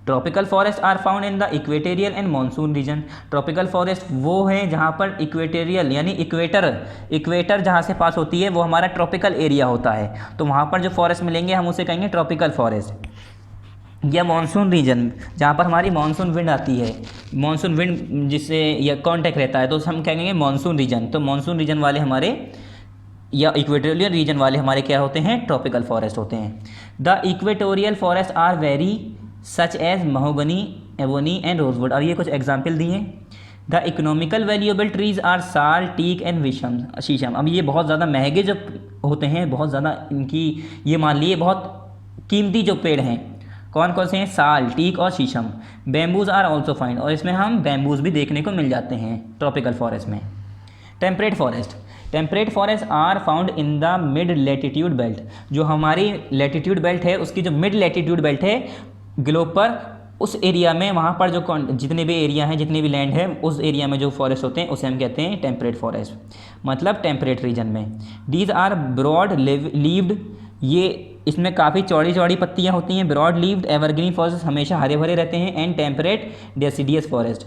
[SPEAKER 1] Tropical forest are found in the equatorial and monsoon region. Tropical forest वो है जहाँ पर इक्वेटेरियल यानी इक्वेटर जहाँ से पास होती है वो हमारा ट्रॉपिकल एरिया होता है, तो वहाँ पर जो फॉरेस्ट मिलेंगे हम उसे कहेंगे ट्रॉपिकल फॉरेस्ट। या मानसून रीजन जहाँ पर हमारी मानसून विंड आती है, मानसून विंड जिससे या कांटेक्ट रहता है, तो हम कहेंगे मानसून रीजन। तो मानसून रीजन वाले हमारे या इक्वेटोरियल रीजन वाले हमारे क्या होते हैं? ट्रॉपिकल फॉरेस्ट होते हैं। The equatorial forest are very such as mahogany, ebony and rosewood. और ये कुछ एग्जाम्पल दिए। The economical valuable trees are sal, teak and विशम शीशम। अब ये बहुत ज़्यादा महंगे जो होते हैं, बहुत ज़्यादा इनकी ये मान लिए बहुत कीमती जो पेड़ हैं, कौन कौन से हैं? साल, टीक और शीशम। बैम्बूज आर ऑल्सो फाइंड, और इसमें हम बैम्बूज भी देखने को मिल जाते हैं ट्रॉपिकल फॉरेस्ट में। Temperate forest, temperate forest are found in the mid latitude belt. जो हमारी लेटीट्यूड बेल्ट है उसकी जो मिड लेटीट्यूड बेल्ट है ग्लोब पर, उस एरिया में, वहाँ पर जो जितने भी एरिया हैं, जितने भी लैंड है, उस एरिया में जो फॉरेस्ट होते हैं उसे हम कहते हैं टेम्परेट फॉरेस्ट, मतलब टेम्परेट रीजन में। दीज आर ब्रॉड लीव्ड, ये इसमें काफ़ी चौड़ी चौड़ी पत्तियाँ होती हैं। ब्रॉड लीव्ड एवरग्रीन फॉरेस्ट हमेशा हरे भरे रहते हैं। एंड टेम्परेट डेसिडियस फॉरेस्ट,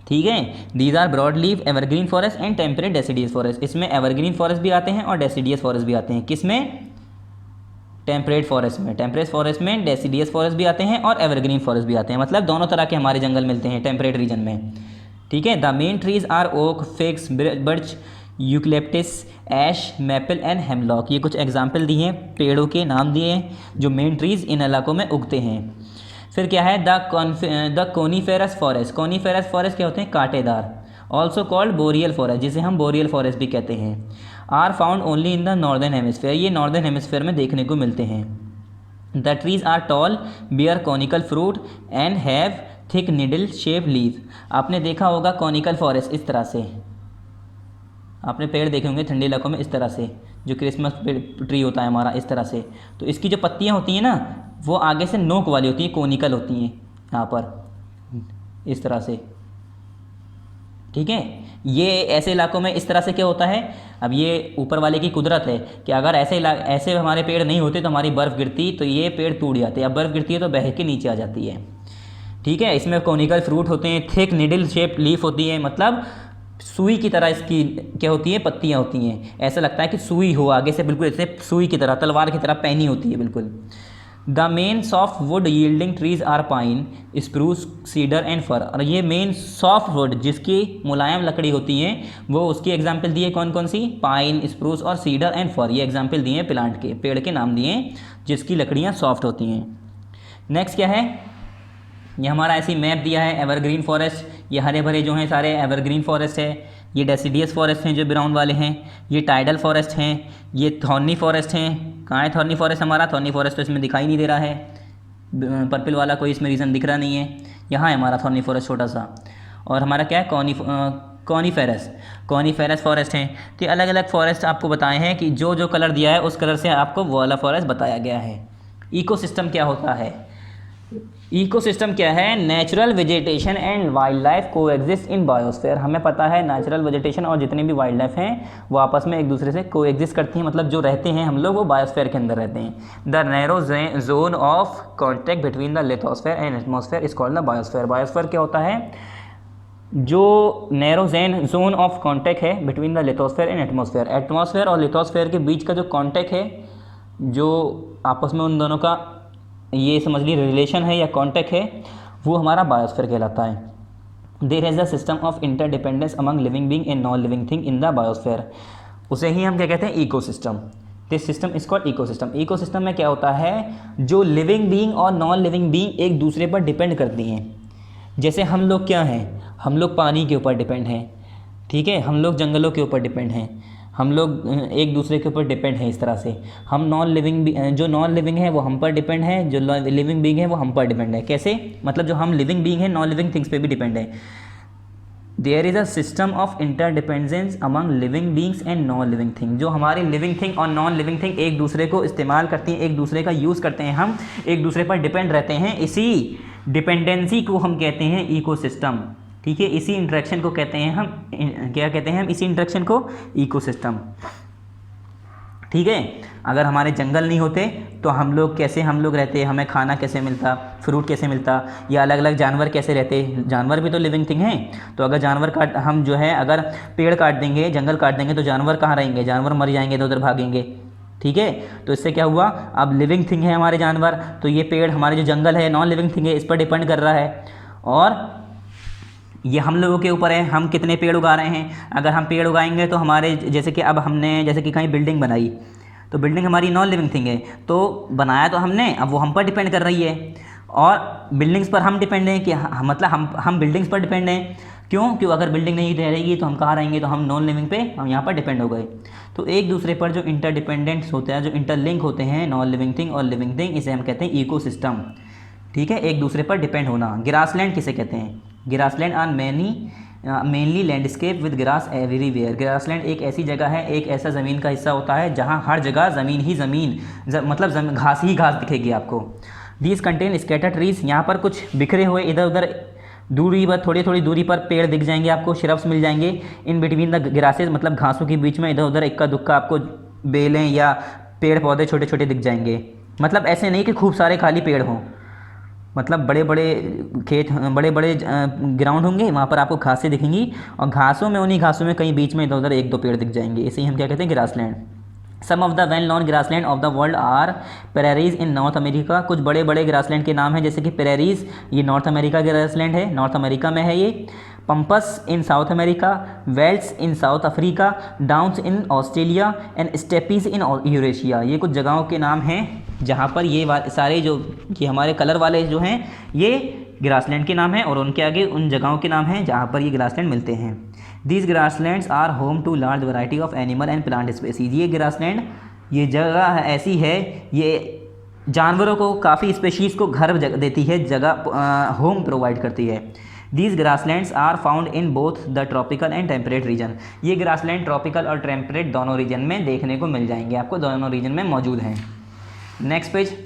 [SPEAKER 1] ठीक है। These are broad leaf evergreen forest and temperate deciduous forest. इसमें एवरग्रीन फॉरेस्ट भी आते हैं और डेसिडियस फॉरेस्ट भी आते हैं। किसमें? टेम्परेट फॉरेस्ट में। टेम्परेट फॉरेस्ट में डेसिडियस फॉरेस्ट भी आते हैं और एवरग्रीन फॉरेस्ट भी आते हैं, मतलब दोनों तरह के हमारे जंगल मिलते हैं टेम्परेट रीजन में, ठीक है। The main trees are oak, fix, birch, eucalyptus, ash, maple and hemlock. ये कुछ एग्जाम्पल दिए हैं, पेड़ों के नाम दिए हैं जो मेन ट्रीज इन इलाकों में उगते हैं। फिर क्या है? The coniferous forest. Coniferous forest क्या होते हैं? कांटेदार। ऑल्सो कॉल्ड बोरियल फॉरेस्ट, जिसे हम बोरियल फॉरेस्ट भी कहते हैं। Are found only in the northern hemisphere, ये नॉर्दर्न हेमिस्फेयर में देखने को मिलते हैं। The trees are tall, bear conical fruit and have thick needle shape leave. आपने देखा होगा कॉनिकल फॉरेस्ट इस तरह से, आपने पेड़ देखे होंगे ठंडे इलाकों में इस तरह से, जो क्रिसमस ट्री होता है हमारा इस तरह से, तो इसकी जो पत्तियाँ होती हैं ना वो आगे से नोक वाली होती हैं, कोनिकल होती हैं यहाँ पर इस तरह से, ठीक है। ये ऐसे इलाकों में इस तरह से क्या होता है, अब ये ऊपर वाले की कुदरत है कि अगर ऐसे हमारे पेड़ नहीं होते तो हमारी बर्फ़ गिरती तो ये पेड़ टूट जाते, अब बर्फ़ गिरती है तो बह के नीचे आ जाती है, ठीक है। इसमें कोनिकल फ्रूट होते हैं, थिक निडल शेप लीफ होती है, मतलब सुई की तरह इसकी क्या होती है? पत्तियाँ होती हैं, ऐसा लगता है कि सुई हो आगे से, बिल्कुल ऐसे सुई की तरह, तलवार की तरह पैनी होती है बिल्कुल। The main soft wood yielding trees are pine, spruce, cedar and fir. और ये मेन सॉफ्ट वुड जिसकी मुलायम लकड़ी होती है वो उसकी एग्जाम्पल दिए कौन कौन सी? पाइन, स्प्रूस और सीडर एंड फर, ये एग्जाम्पल दिए हैं प्लांट के, पेड़ के नाम दिए हैं जिसकी लकड़ियाँ सॉफ्ट होती हैं। नेक्स्ट क्या है? ये हमारा ऐसी मैप दिया है एवरग्रीन फॉरेस्ट, ये हरे भरे जो हैं सारे एवरग्रीन फॉरेस्ट है। ये डेसिडियस फॉरेस्ट हैं जो ब्राउन वाले हैं, ये टाइडल फॉरेस्ट हैं, ये थॉर्नी फॉरेस्ट हैं। कहाँ है थॉर्नी फॉरेस्ट हमारा? थॉर्नी फॉरेस्ट तो इसमें दिखाई नहीं दे रहा है, पर्पल वाला कोई इसमें रीज़न दिख रहा नहीं है। यहाँ है हमारा थॉर्नी फॉरेस्ट छोटा सा। और हमारा क्या है? कॉनीफेरस फॉरेस्ट हैं। तो अलग अलग फॉरेस्ट आपको बताए हैं कि जो जो कलर दिया है उस कलर से आपको वो वाला फॉरेस्ट बताया गया है। इकोसिस्टम क्या होता है? इकोसिस्टम क्या है? Natural vegetation and wild life को एग्जिस्ट इन बायोस्फीयर। हमें पता है नेचुरल वेजिटेशन और जितने भी वाइल्ड लाइफ हैं वो आपस में एक दूसरे से को एग्जिस्ट करती हैं, मतलब जो रहते हैं हम लोग वो बायोस्फीयर के अंदर रहते हैं। The narrow zone of contact between the lithosphere and atmosphere is called the biosphere. Biosphere क्या होता है? जो नैरो जोन ऑफ कॉन्टैक्ट है between the lithosphere and atmosphere, atmosphere और लिथोस्फीयर के बीच का जो कॉन्टैक्ट है, जो आपस में उन दोनों का ये समझ ली रिलेशन है या कॉन्टैक्ट है, वो हमारा बायोस्फीयर कहलाता है। There is the system of interdependence among living being and non living thing in the biosphere, उसे ही हम क्या कहते हैं? Ecosystem. This system is called ecosystem. Ecosystem में क्या होता है? जो लिविंग बीइंग और नॉन लिविंग बीइंग एक दूसरे पर डिपेंड करती हैं। जैसे हम लोग क्या हैं? हम लोग पानी के ऊपर डिपेंड हैं, ठीक है। हम लोग जंगलों के ऊपर डिपेंड हैं, हम लोग एक दूसरे के ऊपर डिपेंड हैं। इस तरह से हम जो नॉन लिविंग है वो हम पर डिपेंड है, जो लिविंग बीइंग है वो हम पर डिपेंड है। कैसे? मतलब जो हम लिविंग बीइंग है नॉन लिविंग थिंग्स पे भी डिपेंड है। There is a system of interdependence among living beings and non living thing. जो हमारी लिविंग थिंग और नॉन लिविंग थिंग एक दूसरे को इस्तेमाल करती हैं, एक दूसरे का यूज़ करते हैं, हम एक दूसरे पर डिपेंड रहते हैं, इसी डिपेंडेंसी को हम कहते हैं इकोसिस्टम, ठीक है। इसी इंटरेक्शन को कहते हैं हम, क्या कहते हैं हम? इसी इंटरेक्शन को इकोसिस्टम, ठीक है। अगर हमारे जंगल नहीं होते तो हम लोग रहते, हमें खाना कैसे मिलता, फ्रूट कैसे मिलता, या अलग अलग जानवर कैसे रहते? जानवर भी तो लिविंग थिंग हैं। तो अगर जानवर हम जो है अगर पेड़ काट देंगे, जंगल काट देंगे तो जानवर कहाँ रहेंगे? जानवर मर जाएंगे तो उधर भागेंगे, ठीक है। तो इससे क्या हुआ? अब लिविंग थिंग है हमारे जानवर, तो ये पेड़, हमारे जो जंगल है नॉन लिविंग थिंग है, इस पर डिपेंड कर रहा है। और ये हम लोगों के ऊपर है, हम कितने पेड़ उगा रहे हैं। अगर हम पेड़ उगाएंगे तो हमारे, जैसे कि अब हमने जैसे कि कहीं बिल्डिंग बनाई, तो बिल्डिंग हमारी नॉन लिविंग थिंग है, तो बनाया तो हमने, अब वो हम पर डिपेंड कर रही है। और बिल्डिंग्स पर हम डिपेंड हैं कि मतलब हम बिल्डिंग्स पर डिपेंड हैं क्यों अगर बिल्डिंग नहीं रहेगी तो हम कहाँ रहेंगे, तो हम नॉन लिविंग पे हम यहाँ पर डिपेंड हो गए। तो एक दूसरे पर जो इंटरडिपेंडेंट्स होते हैं, जो इंटरलिंक होते हैं नॉन लिविंग थिंग और लिविंग थिंग, इसे हम कहते हैं इकोसिस्टम। ठीक है, एक दूसरे पर डिपेंड होना। ग्रासलैंड किसे कहते हैं? Grassland are mainly landscape with grass everywhere. Grassland एक ऐसी जगह है, एक ऐसा ज़मीन का हिस्सा होता है जहाँ हर जगह ज़मीन ही ज़मीन, मतलब घास ही घास दिखेगी आपको। दीज कंटेन स्कैटर ट्रीज, यहाँ पर कुछ बिखरे हुए इधर उधर दूरी पर, थोड़ी थोड़ी दूरी पर पेड़ दिख जाएंगे आपको, श्रब्स मिल जाएंगे। इन बिटवीन द ग्रासेज, मतलब घासों के बीच में इधर उधर इक्का दुक्का आपको बेलें या पेड़ पौधे छोटे छोटे दिख जाएंगे। मतलब ऐसे नहीं कि खूब सारे खाली पेड़ हों, मतलब बड़े बड़े खेत, बड़े बड़े ग्राउंड होंगे, वहाँ पर आपको घासें दिखेंगी और घासों में, उन्हीं घासों में कहीं बीच में इधर उधर एक दो पेड़ दिख जाएंगे। इसे ही हम क्या कहते हैं? Grassland. Some of the well known grassland of the world are prairies in North America. कुछ बड़े बड़े ग्रासलैंड के नाम हैं, जैसे कि प्रेरीज, ये नॉर्थ अमेरिका ग्रासलैंड है, नॉर्थ अमेरिका में है ये। Pampas in South America, velds in South Africa, downs in Australia and steppes in Eurasia. ये कुछ जगहों के नाम हैं जहाँ पर ये सारे जो ये हमारे कलर वाले जो हैं ये ग्रासलैंड के नाम हैं, और उनके आगे उन जगहों के नाम हैं जहाँ पर ये ग्रासलैंड मिलते हैं। These grasslands are home to large variety of animal and plant species. ये ग्रासलैंड, ये जगह ऐसी है, ये जानवरों को, काफ़ी स्पेशीज़ को घर देती है, जगह होम प्रोवाइड करती है। These grasslands are found in both the tropical and temperate region. ये ग्रासलैंड ट्रॉपिकल और टेम्परेट दोनों रीजन में देखने को मिल जाएंगे आपको, दोनों रीजन में मौजूद हैं। Next page,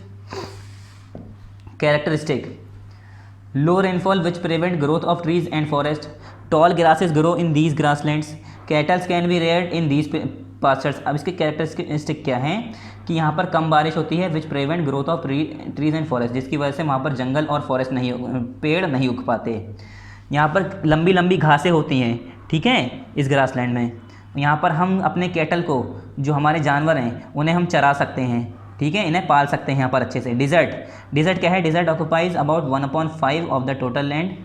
[SPEAKER 1] characteristic. Low rainfall which prevent growth of trees and forest. Toll grasses grow in these grasslands. Kettles can be reared in these pastures. अब इसके कैरेक्टरिस्टिक क्या हैं कि यहाँ पर कम बारिश होती है, which prevent growth of trees and forest, जिसकी वजह से वहाँ पर जंगल और फॉरेस्ट नहीं, पेड़ नहीं उग पाते। यहाँ पर लंबी लंबी घासें होती हैं, ठीक है, इस ग्रासलैंड में। यहाँ पर हम अपने कैटल को, जो हमारे जानवर हैं, उन्हें हम चरा सकते हैं, ठीक है, इन्हें पाल सकते हैं यहाँ पर अच्छे से। डिज़र्ट क्या है? Desert occupies about 1/5 of the total land.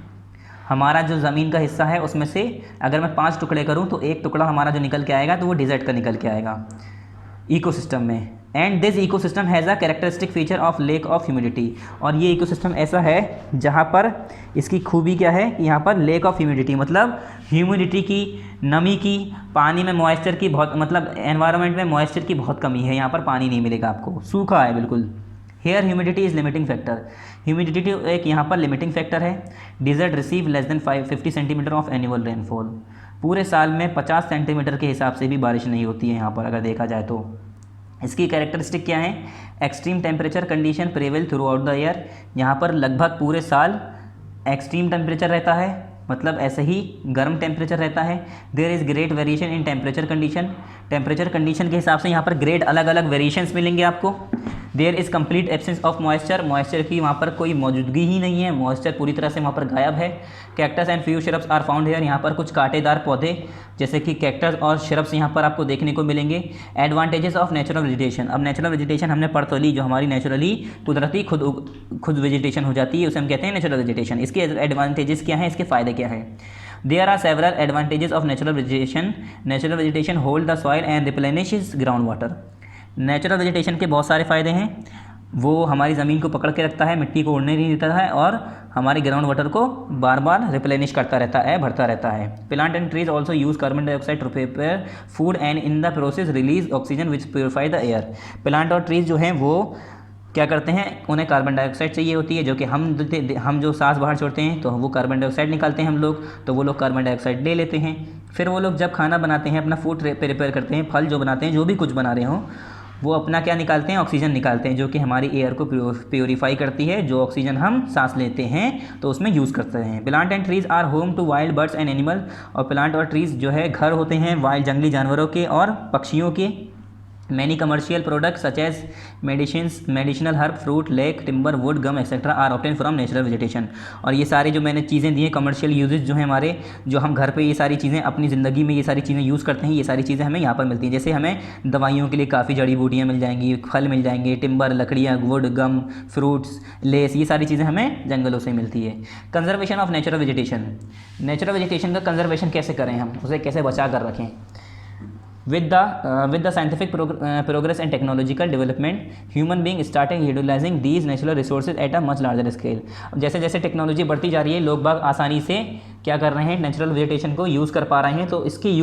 [SPEAKER 1] हमारा जो ज़मीन का हिस्सा है उसमें से अगर मैं 5 टुकड़े करूँ तो एक टुकड़ा हमारा जो निकल के आएगा तो वो डिज़र्ट का निकल के आएगा इकोसिस्टम में। And this ecosystem has a characteristic feature of lake of humidity. और ये इकोसिस्टम ऐसा है जहाँ पर इसकी खूबी क्या है कि यहाँ पर लेक ऑफ ह्यूमिडिटी, मतलब ह्यूमिडिटी की, नमी की, पानी में मॉइस्चर की बहुत, मतलब एनवायरनमेंट में मॉइस्चर की बहुत कमी है, यहाँ पर पानी नहीं मिलेगा आपको, सूखा है बिल्कुल। Here humidity is limiting factor. Humidity एक यहाँ पर लिमिटिंग फैक्टर है। Desert receive less than 50 centimetre of annual rainfall. पूरे साल में 50 सेंटीमीटर के हिसाब से भी बारिश नहीं होती है यहाँ पर, अगर देखा जाए तो। इसकी कैरेक्टरिस्टिक क्या है? Extreme temperature condition prevail through out the year. यहाँ पर लगभग पूरे साल एक्सट्रीम टेम्परेचर रहता है, मतलब ऐसे ही गर्म टेम्परेचर रहता है। There is great variation in temperature condition. Temperature condition के हिसाब से यहाँ पर ग्रेट अलग अलग वेरिएशंस मिलेंगे आपको। There is complete absence of moisture. Moisture की वहाँ पर कोई मौजूदगी ही नहीं है, मॉइस्चर पूरी तरह से वहाँ पर गायब है। Cactus and few shrubs are found here. यहाँ पर कुछ कांटेदार पौधे जैसे कि कैक्टस और श्रब्स यहाँ पर आपको देखने को मिलेंगे। Advantages of natural vegetation. अब नेचुरल वेजिटेशन हमने पढ़ तो ली, जो हमारी नेचुरली कुदरती खुद वेजिटेशन हो जाती है, उसे हम कहते हैं नेचुरल वेजिटेशन। इसके एडवांटेजेस क्या हैं, इसके फ़ायदे क्या हैं? There are several advantages of natural vegetation. Natural vegetation hold the soil and replenishes groundwater. Natural vegetation के बहुत सारे फ़ायदे हैं। वो हमारी ज़मीन को पकड़ के रखता है, मिट्टी को उड़ने नहीं देता है, और हमारे ग्राउंड वाटर को बार बार रिप्लेनिश करता रहता है, भरता रहता है। Plant and trees also use carbon dioxide to prepare food and in the process release oxygen which purify the air. Plant और ट्रीज जो हैं वो क्या करते हैं, उन्हें कार्बन डाइऑक्साइड चाहिए होती है, जो कि हम जो सांस बाहर छोड़ते हैं तो वो कार्बन डाइऑक्साइड निकालते हैं हम लोग, तो वो लोग कार्बन डाइऑक्साइड ले लेते हैं। फिर वो लोग जब खाना बनाते हैं, अपना फूड प्रिपेयर करते हैं, फल जो बनाते हैं, जो भी कुछ बना रहे हों, वो अपना क्या निकालते हैं, ऑक्सीजन निकालते हैं, जो कि हमारी एयर को प्योरीफाई करती है। जो ऑक्सीजन हम सांस लेते हैं तो उसमें यूज़ करते हैं। Plant and trees are home to wild birds and animal. और प्लांट और ट्रीज जो है घर होते हैं वाइल्ड जंगली जानवरों के और पक्षियों के। Many commercial product such as medicinal herb, fruit, lac, timber, wood, gum etcetera are obtain from natural vegetation. और ये सारे जो मैंने चीज़ें दी हैं, कमर्शियल यूजेज जो है हमारे, जो हम घर पे ये सारी चीज़ें अपनी ज़िंदगी में ये सारी चीज़ें यूज़ करते हैं, ये सारी चीज़ें हमें यहाँ पर मिलती हैं। जैसे हमें दवाइयों के लिए काफ़ी जड़ी बूटियाँ मिल जाएंगी, फल मिल जाएंगे, टिम्बर, लकड़ियाँ, वुड, गम, फ्रूट्स, लेस, ये सारी चीज़ें हमें जंगलों से मिलती है। Conservation of natural vegetation. Natural vegetation का कंजर्वेशन कैसे करें, हम उसे कैसे बचा कर रखें? with the scientific progress and technological development, human being starting utilizing these natural resources at a much larger scale. अब जैसे जैसे टेक्नोलॉजी बढ़ती जा रही है, लोग बाग आसानी से क्या कर रहे हैं, नेचुरल वेजिटेशन को यूज़ कर पा रहे हैं, तो इसकी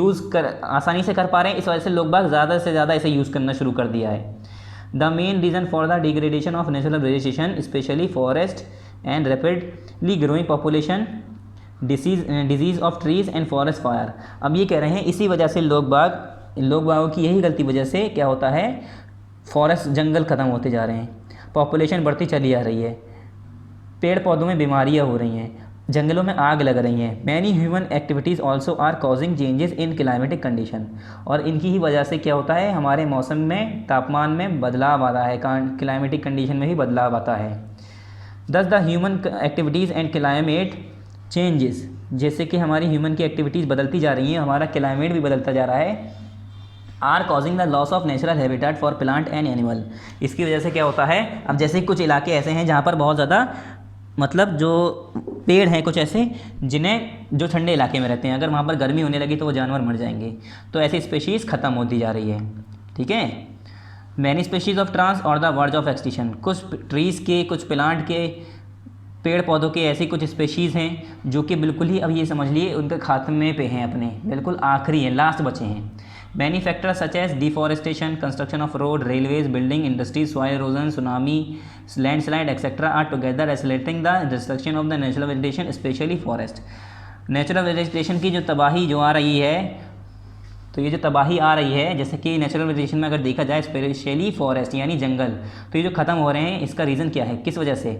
[SPEAKER 1] आसानी से कर पा रहे हैं, इस वजह से लोग बाग ज़्यादा से ज़्यादा इसे यूज़ करना शुरू कर दिया है. The main reason for the degradation of natural vegetation, especially forest and rapidly growing population, disease of trees and forest fire. अब ये कह रहे हैं इसी वजह से लोग बागों की यही गलती वजह से क्या होता है, फॉरेस्ट जंगल ख़त्म होते जा रहे हैं, पॉपुलेशन बढ़ती चली आ रही है, पेड़ पौधों में बीमारियां हो रही हैं, जंगलों में आग लग रही हैं. Many human activities also are causing changes in climatic condition. और इनकी ही वजह से क्या होता है, हमारे मौसम में तापमान में बदलाव आता है, क्लाइमेटिक कंडीशन में भी बदलाव आता है. दस the human activities and climate changes, जैसे कि हमारी ह्यूमन की एक्टिविटीज़ बदलती जा रही हैं, हमारा क्लाइमेट भी बदलता जा रहा है, are causing the loss of natural habitat for plant and animal. इसकी वजह से क्या होता है, अब जैसे कुछ इलाके ऐसे हैं जहाँ पर बहुत ज़्यादा मतलब जो पेड़ हैं कुछ ऐसे जो ठंडे इलाके में रहते हैं, अगर वहाँ पर गर्मी होने लगी तो वो जानवर मर जाएंगे, तो ऐसी स्पेशीज़ ख़त्म होती जा रही है. ठीक है. मैनी स्पेशीज़ ऑफ ट्रांस और द वर्ज ऑफ एक्सटिंक्शन. कुछ ट्रीज़ के, कुछ प्लांट के, पेड़ पौधों के ऐसी कुछ स्पेशीज़ हैं जो कि बिल्कुल ही, अब ये समझ लिए, उनके खात्मे पे हैं, अपने बिल्कुल आखिरी हैं, लास्ट बचे हैं. Many factors such as deforestation, construction of road, railways, building, industries, soil erosion, tsunami, landslide etcetera are together accelerating the destruction of the natural vegetation, specially forest. Natural vegetation की जो तबाही जो आ रही है, तो ये जो तबाही आ रही है, जैसे कि नेचुरल वेजिटेशन में अगर देखा जाए, स्पेशली फॉरेस्ट यानी जंगल, तो ये जो ख़त्म हो रहे हैं, इसका रीज़न क्या है, किस वजह से.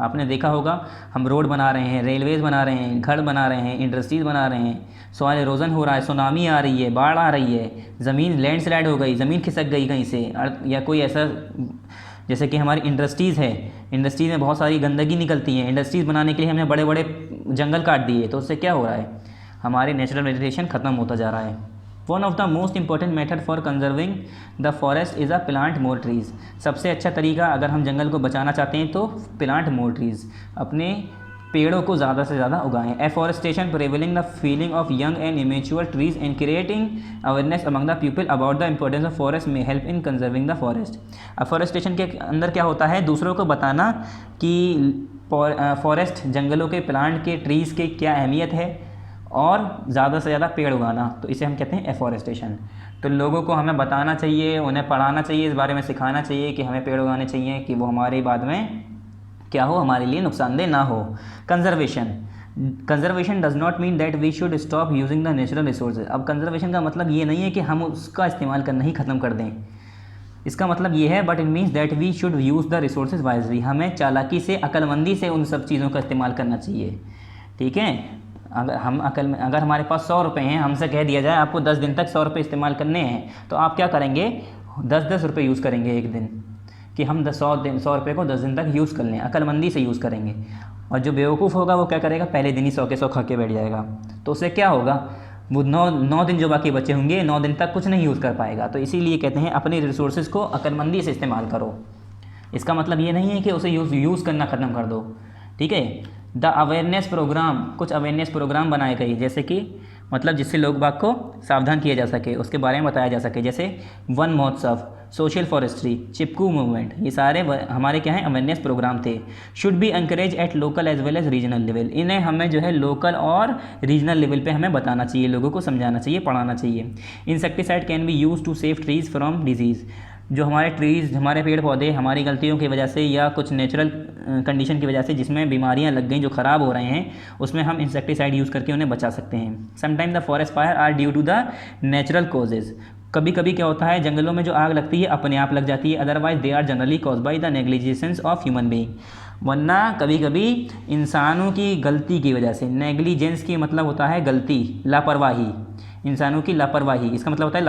[SPEAKER 1] आपने देखा होगा, हम रोड बना रहे हैं, रेलवेज़ बना रहे हैं, घर बना रहे हैं, इंडस्ट्रीज़ बना रहे हैं, सॉइल इरोजन हो रहा है, सुनामी आ रही है, बाढ़ आ रही है, ज़मीन लैंडस्लाइड हो गई, ज़मीन खिसक गई कहीं से, या कोई ऐसा, जैसे कि हमारी इंडस्ट्रीज़ है, इंडस्ट्रीज़ में बहुत सारी गंदगी निकलती है, इंडस्ट्रीज़ बनाने के लिए हमने बड़े बड़े जंगल काट दिए, तो उससे क्या हो रहा है, हमारी नेचुरल वेजिटेशन ख़त्म होता जा रहा है. One of the most important method for conserving the forest is a plant more trees. सबसे अच्छा तरीका अगर हम जंगल को बचाना चाहते हैं तो प्लांट मोर ट्रीज़, अपने पेड़ों को ज़्यादा से ज़्यादा उगाएं. Afforestation prevailing the feeling of young and immature trees and creating awareness among the people about the importance of forest में help in conserving the forest. Afforestation के अंदर क्या होता है, दूसरों को बताना कि फॉरेस्ट, जंगलों के, प्लांट के, ट्रीज़ के क्या अहमियत है, और ज़्यादा से ज़्यादा पेड़ उगाना, तो इसे हम कहते हैं एफॉरेस्टेशन. तो लोगों को हमें बताना चाहिए, उन्हें पढ़ाना चाहिए, इस बारे में सिखाना चाहिए कि हमें पेड़ उगाने चाहिए, कि वो हमारे बाद में क्या हो, हमारे लिए नुकसानदेह ना हो. Conservation does not mean that we should stop using the natural resources. अब कंजर्वेशन का मतलब ये नहीं है कि हम उसका इस्तेमाल करना ही ख़त्म कर दें, इसका मतलब ये है, but it means that we should use the resources wisely. हमें चालाकी से, अक्लमंदी से उन सब चीज़ों का इस्तेमाल करना चाहिए. ठीक है. अगर हमारे पास 100 रुपये हैं, हमसे कह दिया जाए आपको 10 दिन तक 100 रुपये इस्तेमाल करने हैं, तो आप क्या करेंगे, 10-10 रुपये यूज़ करेंगे एक दिन, कि हम 100 रुपये को 10 दिन तक यूज़ कर लें, अक्लमंदी से यूज़ करेंगे. और जो बेवकूफ़ होगा वो क्या करेगा, पहले दिन ही 100 के 100 खा के बैठ जाएगा, तो उससे क्या होगा, वो 9 दिन जो बाकी बचे होंगे, 9 दिन तक कुछ नहीं यूज़ कर पाएगा. तो इसीलिए कहते हैं अपने रिसोर्सेज को अक्लमंदी से इस्तेमाल करो. इसका मतलब ये नहीं है कि उसे यूज़ करना ख़त्म कर दो. ठीक है. द अवेयरनेस प्रोग्राम, कुछ अवेयरनेस प्रोग्राम बनाए गए, जैसे कि मतलब जिससे लोग बाग को सावधान किया जा सके, उसके बारे में बताया जा सके, जैसे वन महोत्सव, सोशल फॉरेस्ट्री, चिपकू मूवमेंट, ये सारे हमारे क्या हैं, अवेयरनेस प्रोग्राम थे. Should be encourage at local as well as regional level. इन्हें हमें जो है लोकल और रीजनल लेवल पे हमें बताना चाहिए, लोगों को समझाना चाहिए, पढ़ाना चाहिए. Insecticide can be use to save trees from disease. जो हमारे ट्रीज़, हमारे पेड़ पौधे हमारी गलतियों की वजह से या कुछ नेचुरल कंडीशन की वजह से जिसमें बीमारियां लग गई, जो ख़राब हो रहे हैं, उसमें हम इंसेक्टिसाइड यूज़ करके उन्हें बचा सकते हैं. Sometime the forest fire are due to the natural causes. कभी कभी क्या होता है, जंगलों में जो आग लगती है अपने आप लग जाती है, otherwise they are generally cause by the negligence of human being. वरना कभी कभी इंसानों की गलती की वजह से, नेग्लिजेंस की मतलब होता है गलती, लापरवाही, इंसानों की लापरवाही, इसका मतलब होता है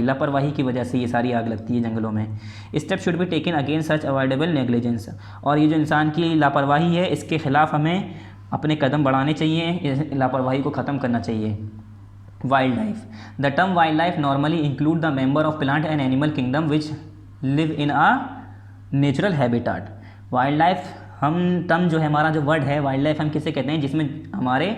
[SPEAKER 1] लापरवाही की वजह से ये सारी आग लगती है जंगलों में. Step should be taken against such avoidable negligence. और ये जो इंसान की लापरवाही है, इसके खिलाफ हमें अपने कदम बढ़ाने चाहिए, इस लापरवाही को ख़त्म करना चाहिए. Wild life. The term wild life normally include the member of plant and animal kingdom which live in a natural habitat. Wild life, हम टर्म जो है, हमारा जो वर्ड है वाइल्ड लाइफ, हम किसे कहते हैं, जिसमें हमारे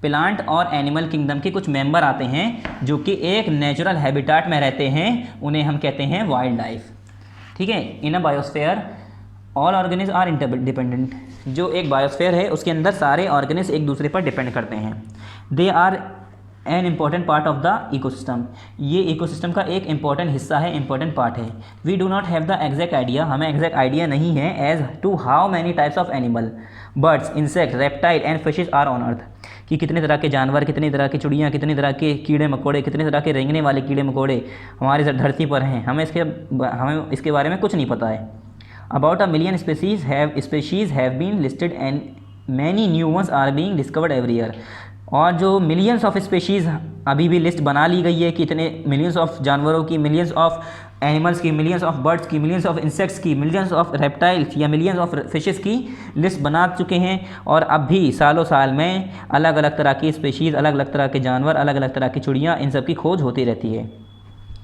[SPEAKER 1] प्लांट और एनिमल किंगडम के कुछ मेंबर आते हैं जो कि एक नेचुरल हैबिटेट में रहते हैं, उन्हें हम कहते हैं वाइल्ड लाइफ। ठीक है, in a biosphere all organism are interdependent. जो एक बायोस्फीयर है उसके अंदर सारे ऑर्गेनिज्म एक दूसरे पर डिपेंड करते हैं। They are an important part of the ecosystem. ये इकोसिस्टम का एक इम्पॉर्टेंट हिस्सा है, इम्पॉर्टेंट पार्ट है। We do not have the exact idea, हमें एग्जैक्ट आइडिया नहीं है as to how many types of animal, birds, insect, reptile and fishes are on earth, कि कितने तरह के जानवर, कितनी तरह की चिड़ियाँ, कितनी तरह के कीड़े मकोड़े, कितने तरह के रेंगने वाले कीड़े मकोड़े हमारी धरती पर हैं। हमें इसके बारे में कुछ नहीं पता है। About a million species have been listed and many new ones are being discovered every year. और जो मिलियंस ऑफ स्पीशीज़ अभी भी लिस्ट बना ली गई है कि इतने मिलियंस ऑफ जानवरों की, मिलियंस ऑफ एनिमल्स की, मिलियंस ऑफ बर्ड्स की, मिलियंस ऑफ इंसेक्ट्स की, मिलियंस ऑफ रेप्टाइल्स या मिलियंस ऑफ फिशेस की लिस्ट बना चुके हैं। और अब भी सालों साल में अलग अलग तरह की स्पीशीज़, अलग अलग तरह के जानवर, अलग अलग तरह की चिड़ियाँ, इन सब की खोज होती रहती है।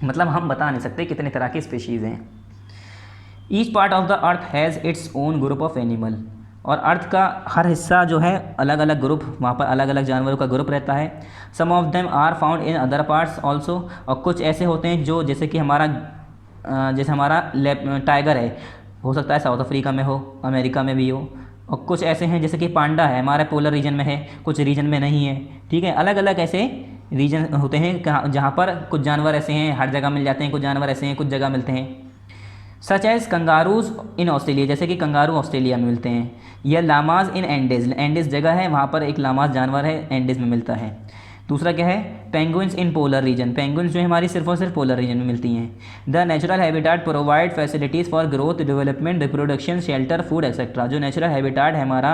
[SPEAKER 1] मतलब हम बता नहीं सकते कितने तरह की स्पीशीज़ हैं। Each part of the earth has its own group of animal. और अर्थ का हर हिस्सा जो है अलग अलग ग्रुप, वहाँ पर अलग अलग जानवरों का ग्रुप रहता है। Some of them are found in other parts also. और कुछ ऐसे होते हैं जो जैसे कि हमारा टाइगर है, हो सकता है साउथ अफ्रीका में हो, अमेरिका में भी हो। और कुछ ऐसे हैं जैसे कि पांडा है, हमारे पोलर रीजन में है, कुछ रीजन में नहीं है। ठीक है, अलग अलग ऐसे रीजन होते हैं जहाँ पर कुछ जानवर ऐसे हैं हर जगह मिल जाते हैं, कुछ जानवर ऐसे हैं कुछ जगह मिलते हैं। Such as kangaroos in Australia, जैसे कि कंगारू ऑस्ट्रेलिया में मिलते हैं। या लामाज इन एंडीज, एंडीज जगह है वहाँ पर एक लामाज जानवर है, एंडीज में मिलता है। दूसरा क्या है, penguins in polar region, penguins जो हमारी सिर्फ और सिर्फ पोलर रीजन में मिलती हैं। The natural habitat provide facilities for growth, development, reproduction, shelter, food etcetera. जो नेचुरल हैबिटेट है हमारा,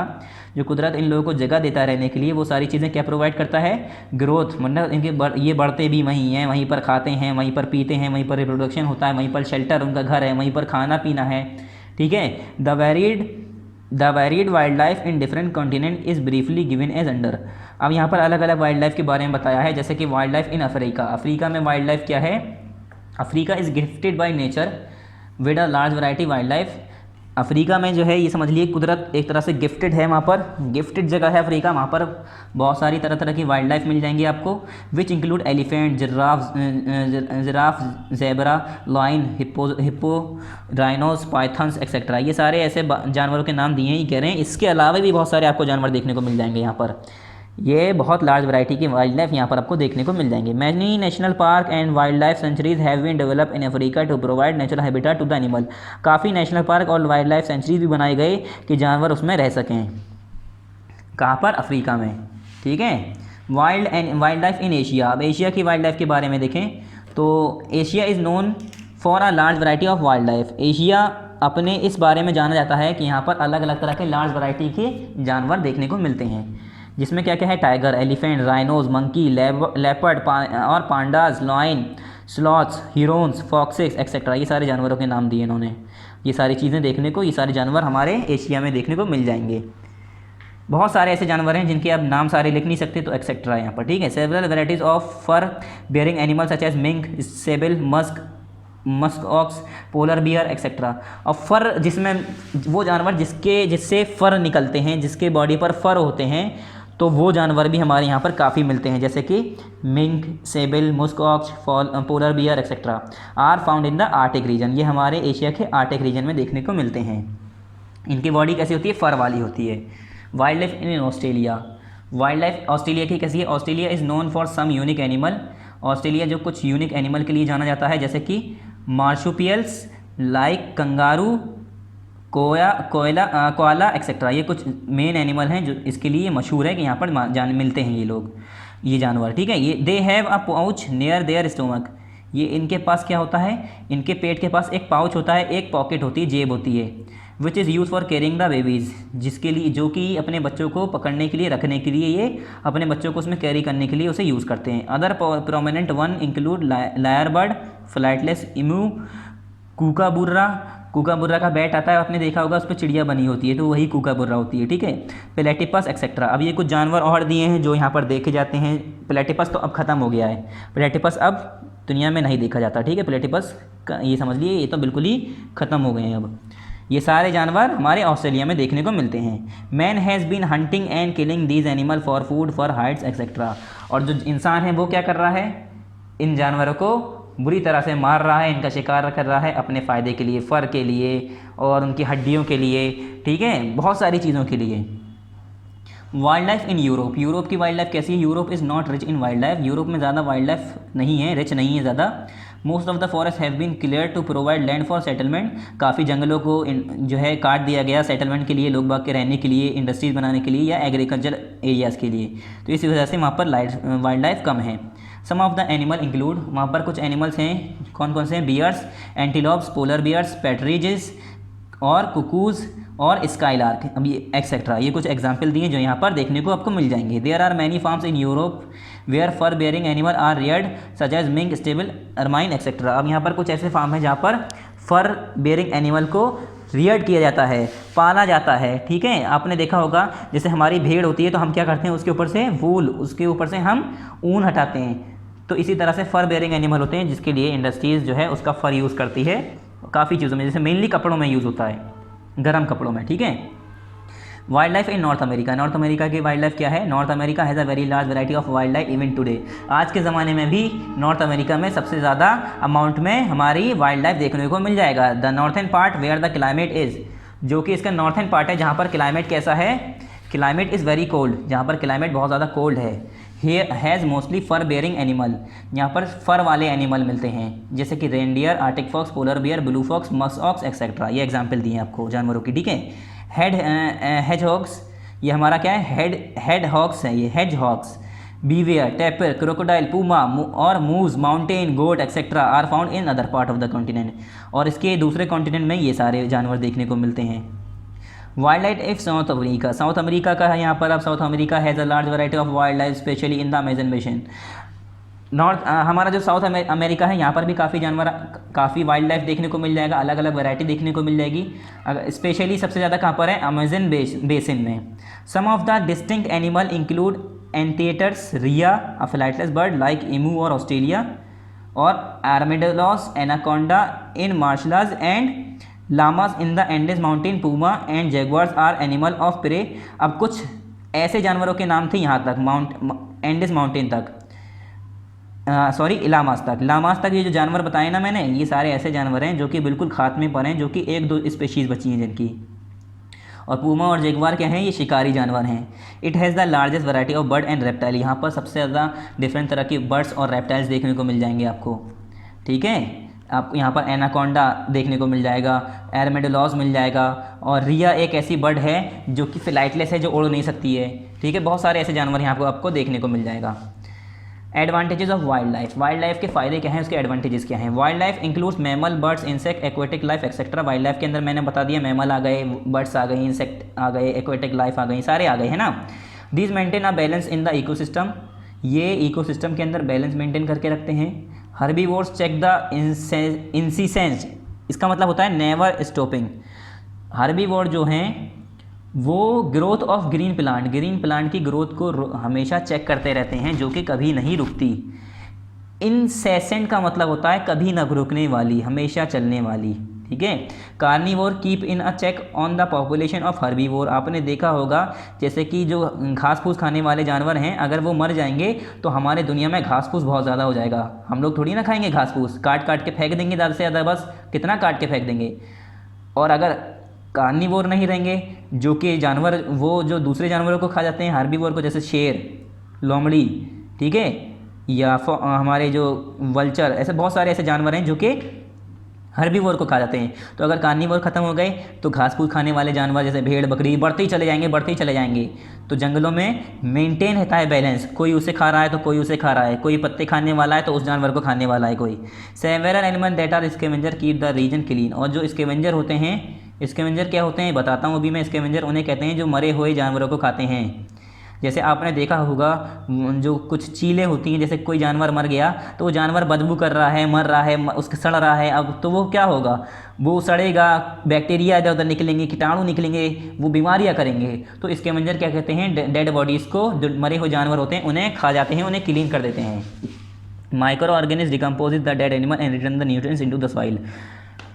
[SPEAKER 1] जो कुदरत इन लोगों को जगह देता है रहने के लिए, वो सारी चीज़ें क्या प्रोवाइड करता है, ग्रोथ, मतलब इनके ये बढ़ते भी वहीं हैं, वहीं पर खाते हैं, वहीं पर पीते हैं, वहीं पर रिप्रोडक्शन होता है, वहीं पर शेल्टर उनका घर है, वहीं पर खाना पीना है। ठीक है, the varied wild life in different continent is briefly given as under. अब यहाँ पर अलग अलग वाइल्ड लाइफ के बारे में बताया है, जैसे कि wild life in Africa. Africa में वाइल्ड लाइफ क्या है, Africa is gifted by nature with a large variety wild life. Africa में जो है ये समझ लिए कुदरत एक तरह से गिफ्टेड है, वहाँ पर गिफ्टेड जगह है अफ्रीका, वहाँ पर बहुत सारी तरह तरह की वाइल्ड लाइफ मिल जाएंगी आपको। Which include elephant, giraffe, zebra, line, hippo, rhinos, pythons etcetera. ये सारे ऐसे जानवरों के नाम दिए हैं, ये कह रहे हैं इसके अलावा भी बहुत सारे आपको जानवर देखने को मिल जाएंगे यहाँ पर। ये बहुत लार्ज वैरायटी की वाइल्ड लाइफ यहाँ पर आपको देखने को मिल जाएंगे। Many national park and wild life sanctuaries have been develop in Africa to provide natural habitat to the animal. काफ़ी नेशनल पार्क और वाइल्ड लाइफ सेंचुरीज भी बनाए गए कि जानवर उसमें रह सकें। कहाँ पर, अफ्रीका में। ठीक है, वाइल्ड लाइफ इन एशिया। अब एशिया की वाइल्ड लाइफ के बारे में देखें तो Asia is known for a large variety of wild life. Asia अपने इस बारे में जाना जाता है कि यहाँ पर अलग अलग तरह के लार्ज वैरायटी के जानवर देखने को मिलते हैं, जिसमें क्या क्या है, tiger, elephant, rhinos, monkey, leopard और pandas, lion, sloths, herons, foxes etcetera. ये सारे जानवरों के नाम दिए इन्होंने। ये सारी चीज़ें देखने को, ये सारे जानवर हमारे एशिया में देखने को मिल जाएंगे। बहुत सारे ऐसे जानवर हैं जिनके अब नाम सारे लिख नहीं सकते, तो एक्सेट्रा है यहाँ पर। ठीक है, several varieties of fur bearing animal such as mink, sable, musk ox, polar bear etcetera. और फर, जिसमें वो जानवर जिससे फर निकलते हैं, जिसके बॉडी पर फर होते हैं, तो वो जानवर भी हमारे यहाँ पर काफ़ी मिलते हैं, जैसे कि mink, sable, musk ox, polar bear etcetera are found in the arctic region. ये हमारे एशिया के आर्टिक रीजन में देखने को मिलते हैं। इनकी बॉडी कैसी होती है, फर वाली होती है। Wild life in Australia, wild life Australia की कैसी है, Australia is known for some unique animal. Australia जो कुछ यूनिक एनिमल के लिए जाना जाता है, जैसे कि मार्शुपियल्स, लाइक कंगारू, कोयला एक्सेट्रा। ये कुछ मेन एनिमल हैं जो इसके लिए मशहूर है कि यहाँ पर मिलते हैं ये लोग, ये जानवर। ठीक है, ये they have a pouch near their stomach. ये इनके पास क्या होता है, इनके पेट के पास एक पाउच होता है, एक पॉकेट होती है, जेब होती है, which is use for carrying the babies, जिसके लिए, जो कि अपने बच्चों को पकड़ने के लिए, रखने के लिए, ये अपने बच्चों को उसमें कैरी करने के लिए उसे यूज़ करते हैं। Other prominent one include lyre bird, flightless emu, kookaburra का बैट आता है, आपने देखा होगा, उस पर चिड़िया बनी होती है, तो वही कूकाबुर्रा होती है। ठीक है, प्लेटिपस एक्सेट्रा। अब ये कुछ जानवर और दिए हैं जो यहाँ पर देखे जाते हैं। प्लेटिपस तो अब ख़त्म हो गया है, प्लेटिपस अब दुनिया में नहीं देखा जाता। ठीक है, प्लेटिपस का ये समझ लिए, ये तो बिल्कुल ही ख़त्म हो गए हैं अब। ये सारे जानवर हमारे ऑस्ट्रेलिया में देखने को मिलते हैं। Man has been hunting and killing these animal for food for hides etcetera. और जो इंसान है वो क्या कर रहा है, इन जानवरों को बुरी तरह से मार रहा है, इनका शिकार कर रहा है अपने फ़ायदे के लिए, फ़र के लिए और उनकी हड्डियों के लिए, ठीक है, बहुत सारी चीज़ों के लिए। Wild life in Europe, Europe की वाइल्ड लाइफ कैसी है? Europe is not rich in wild life, Europe में ज़्यादा वाइल्ड लाइफ नहीं है, रिच नहीं है ज़्यादा। Most of the forest have been clear to provide land for settlement, काफ़ी जंगलों को जो है काट दिया गया सेटलमेंट के लिए, लोग बाग के रहने के लिए, इंडस्ट्रीज बनाने के लिए या एग्रीकल्चर एरियाज़ के लिए। तो इसी वजह से वहाँ पर वाइल्ड लाइफ कम है। Some of the animal include, वहाँ पर कुछ एनिमल्स हैं, कौन कौन से हैं? बियर्स, एंटीलोप्स, पोलर बियर्स, पैट्रिजेस और कुकूज़ और स्काईलार्क, अभी एक्सेट्रा। ये कुछ एग्जाम्पल दिए जो यहाँ पर देखने को आपको मिल जाएंगे। There are many farms in Europe where fur bearing animal are reared such as mink, stable, ermine etcetera. अब यहाँ पर कुछ ऐसे फार्म हैं जहाँ पर फर बेयरिंग एनिमल को रियर्ड किया जाता है, पाला जाता है, ठीक है। आपने देखा होगा जैसे हमारी भेड़ होती है तो हम क्या करते हैं, उसके ऊपर से वूल, उसके ऊपर से हम ऊन हटाते हैं। तो इसी तरह से फर बेयरिंग एनिमल होते हैं जिसके लिए इंडस्ट्रीज़ जो है उसका फर यूज़ करती है काफ़ी चीज़ों में, जैसे मेनली कपड़ों में यूज़ होता है, गर्म कपड़ों में, ठीक है। Wild life in North America, north America की वाइल्ड लाइफ क्या है? North America has a very large variety of wild life even today. आज के ज़माने में भी नॉर्थ अमेरिका में सबसे ज़्यादा अमाउंट में हमारी वाइल्ड लाइफ देखने को मिल जाएगा। The northern part where the climate is, जो कि इसका नॉर्थन पार्ट है जहाँ पर क्लाइमेट कैसा है? क्लाइमेट इज़ वेरी कोल्ड, जहाँ पर क्लाइमेट बहुत ज़्यादा कोल्ड है। Here has mostly fur bearing animal, यहाँ पर फर वाले एनिमल मिलते हैं जैसे कि reindeer, arctic fox, polar bear, blue fox, musk ox etcetera. ये एग्जाम्पल दिए आपको जानवरों की, ठीक है। हेज हॉक्स, ये हमारा क्या है? हेड हॉक्स है ये, hedgehogs. Beaver, tapir, crocodile, puma और moose, mountain goat etcetera are found in other part of the continent. और इसके दूसरे कॉन्टिनेंट में ये सारे जानवर देखने को मिलते हैं। Wild life if south America, south America का है यहाँ पर। अब south America has a large variety of wild life specially in the Amazon basin. North हमारा जो साउथ अमेरिका है यहाँ पर भी काफ़ी जानवर, काफ़ी वाइल्ड लाइफ देखने को मिल जाएगा, अलग अलग वैरायटी देखने को मिल जाएगी। स्पेशली सबसे ज़्यादा कहाँ पर है? अमेजन बेसिन में। Some of the distinct animal include anteaters, rhea, a flightless bird like emu और ऑस्ट्रेलिया, और armadillos, anaconda in marshlands and llamas in the Andes mountain, puma and jaguars are animal of prey. अब कुछ ऐसे जानवरों के नाम थे यहाँ तक, एंडेस माउंटेन तक, लामास तक, लामास तक ये जो जानवर बताए ना मैंने, ये सारे ऐसे जानवर हैं जो कि बिल्कुल खात्मे पर हैं, जो कि एक दो स्पेशीज़ बची हैं जिनकी। और पूमा और जैगुआर क्या हैं? ये शिकारी जानवर हैं। It has the largest variety of bird and reptile, यहाँ पर सबसे ज़्यादा डिफरेंट तरह की बर्ड्स और रेप्टाइल्स देखने को मिल जाएंगे आपको, ठीक है। आपको यहाँ पर एनाकोंडा देखने को मिल जाएगा, एरमेडोलॉस मिल जाएगा, और रिया एक ऐसी बर्ड है जो कि फ्लाइटलेस है, जो उड़ नहीं सकती है, ठीक है। बहुत सारे ऐसे जानवर यहाँ पर आपको देखने को मिल जाएगा। Advantages of wild life, wild life के फ़ायदे क्या हैं, उसके एडवांटेजेस क्या हैं? Wild life includes mammal, birds, insect, aquatic life etcetera. Wild life के अंदर मैंने बता दिया, मैमल आ गए, बर्ड्स आ गई, इंसेक्ट आ गए, एक्वेटिक लाइफ आ गई, सारे आ गए, है ना। These maintain a balance in the ecosystem, ये इकोसिस्टम के अंदर बैलेंस मेंटेन करके रखते हैं। हर्बीवोर्स चेक द इंसिसेंस, इसका मतलब होता है नेवर स्टॉपिंग। हर्बीवोर जो हैं वो ग्रोथ ऑफ ग्रीन प्लांट की ग्रोथ को हमेशा चेक करते रहते हैं, जो कि कभी नहीं रुकती। इनसेसेंट का मतलब होता है कभी न रुकने वाली, हमेशा चलने वाली, ठीक है। Carnivore keep in a check on the population of herbivore, आपने देखा होगा जैसे कि जो घास फूस खाने वाले जानवर हैं, अगर वो मर जाएंगे तो हमारे दुनिया में घास फूस बहुत ज़्यादा हो जाएगा। हम लोग थोड़ी ना खाएंगे घास फूस, काट काट के फेंक देंगे ज़्यादा से ज़्यादा, बस कितना काट के फेंक देंगे। और अगर कार्निवोर नहीं रहेंगे, जो कि जानवर वो जो दूसरे जानवरों को खा जाते हैं, हार्बीवोर को, जैसे शेर, लोमड़ी, ठीक है, या हमारे जो वल्चर, ऐसे बहुत सारे ऐसे जानवर हैं जो कि हर्बीवोर को खा जाते हैं। तो अगर कार्निवोर ख़त्म हो गए तो घास फूस खाने वाले जानवर जैसे भेड़ बकरी बढ़ते ही चले जाएंगे। तो जंगलों में मेंटेन रहता है बैलेंस, कोई उसे खा रहा है तो कोई उसे खा रहा है, कोई पत्ते खाने वाला है तो उस जानवर को खाने वाला है कोई। Several animal that are scavenger keep the region clean, और जो स्कैवेंजर होते हैं, स्कैवेंजर क्या होते हैं बताता हूँ अभी मैं। स्कैवेंजर उन्हें कहते हैं जो मरे हुए जानवरों को खाते हैं। जैसे आपने देखा होगा जो कुछ चीलें होती हैं, जैसे कोई जानवर मर गया तो वो जानवर बदबू कर रहा है, मर रहा है, उसके सड़ रहा है, अब तो वो क्या होगा, वो सड़ेगा, बैक्टीरिया इधर उधर निकलेंगे, कीटाणु निकलेंगे, वो बीमारियां करेंगे। तो स्कैवेंजर क्या कहते हैं? डेड बॉडीज़ को, जो मरे हुए जानवर होते हैं उन्हें खा जाते हैं, उन्हें क्लीन कर देते हैं। Micro organism decompose the dead animal and return the nutrients into the soil.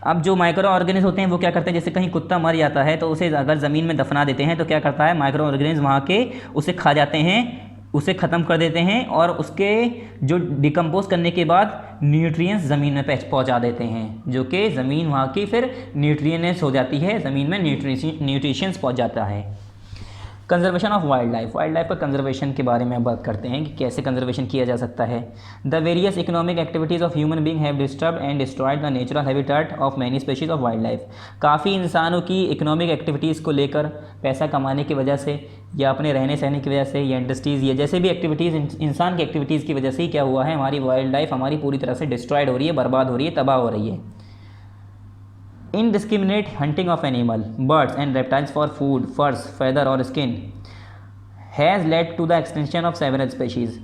[SPEAKER 1] अब जो माइक्रो ऑर्गेनिज्म होते हैं वो क्या करते हैं, जैसे कहीं कुत्ता मर जाता है तो उसे अगर ज़मीन में दफना देते हैं तो क्या करता है माइक्रो ऑर्गेनिज्म वहाँ के उसे खा जाते हैं, उसे ख़त्म कर देते हैं और उसके जो डिकम्पोज करने के बाद न्यूट्रिएंट्स ज़मीन में पहुंचा देते हैं, जो कि ज़मीन वहाँ की फिर न्यूट्रिएंट्स हो जाती है, ज़मीन में न्यूट्रिशंस पहुंच जाता है। Conservation of wild life, wild life का कंजर्वेशन के बारे में बात करते हैं कि कैसे कंजर्वेशन किया जा सकता है। The various economic activities of human being have disturb and destroyed the natural habitat of many species of wild life. काफ़ी इंसानों की इकोनॉमिक एक्टिविटीज़ को लेकर, पैसा कमाने की वजह से या अपने रहने सहने की वजह से या इंडस्ट्रीज़ या जैसे भी एक्टिविटीज़ इंसान की एक्टिविटीज़ की वजह से ही क्या हुआ है, हमारी वाइल्ड लाइफ हमारी पूरी तरह से डिस्ट्रॉयड हो रही है, बर्बाद हो रही है, तबाह हो रही है। Indiscriminate hunting of animal, birds and reptiles for food, furs, feather or skin has led to the extinction of several species.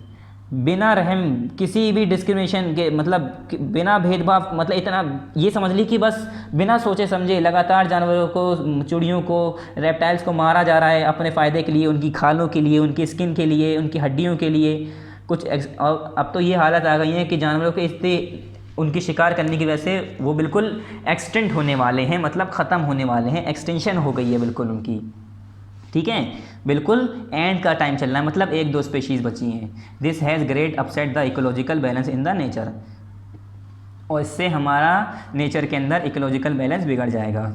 [SPEAKER 1] बिना रहम किसी भी डिस्क्रिमिनेशन के मतलब बिना भेदभाव, मतलब इतना ये समझ ली कि बस बिना सोचे समझे लगातार जानवरों को, चिड़ियों को, रेप्टाइल्स को मारा जा रहा है अपने फ़ायदे के लिए, उनकी खालों के लिए, उनकी स्किन के लिए, उनकी हड्डियों के लिए और अब तो ये हालत आ गई है कि जानवरों के इतने उनकी शिकार करने की वजह से वो बिल्कुल एक्सटेंट होने वाले हैं, मतलब ख़त्म होने वाले हैं, एक्सटेंशन हो गई है बिल्कुल उनकी, ठीक है, बिल्कुल एंड का टाइम चल रहा है, मतलब 1-2 स्पीशीज़ बची हैं। This has great upset the ecological balance in the nature, और इससे हमारा नेचर के अंदर इकोलॉजिकल बैलेंस बिगड़ जाएगा।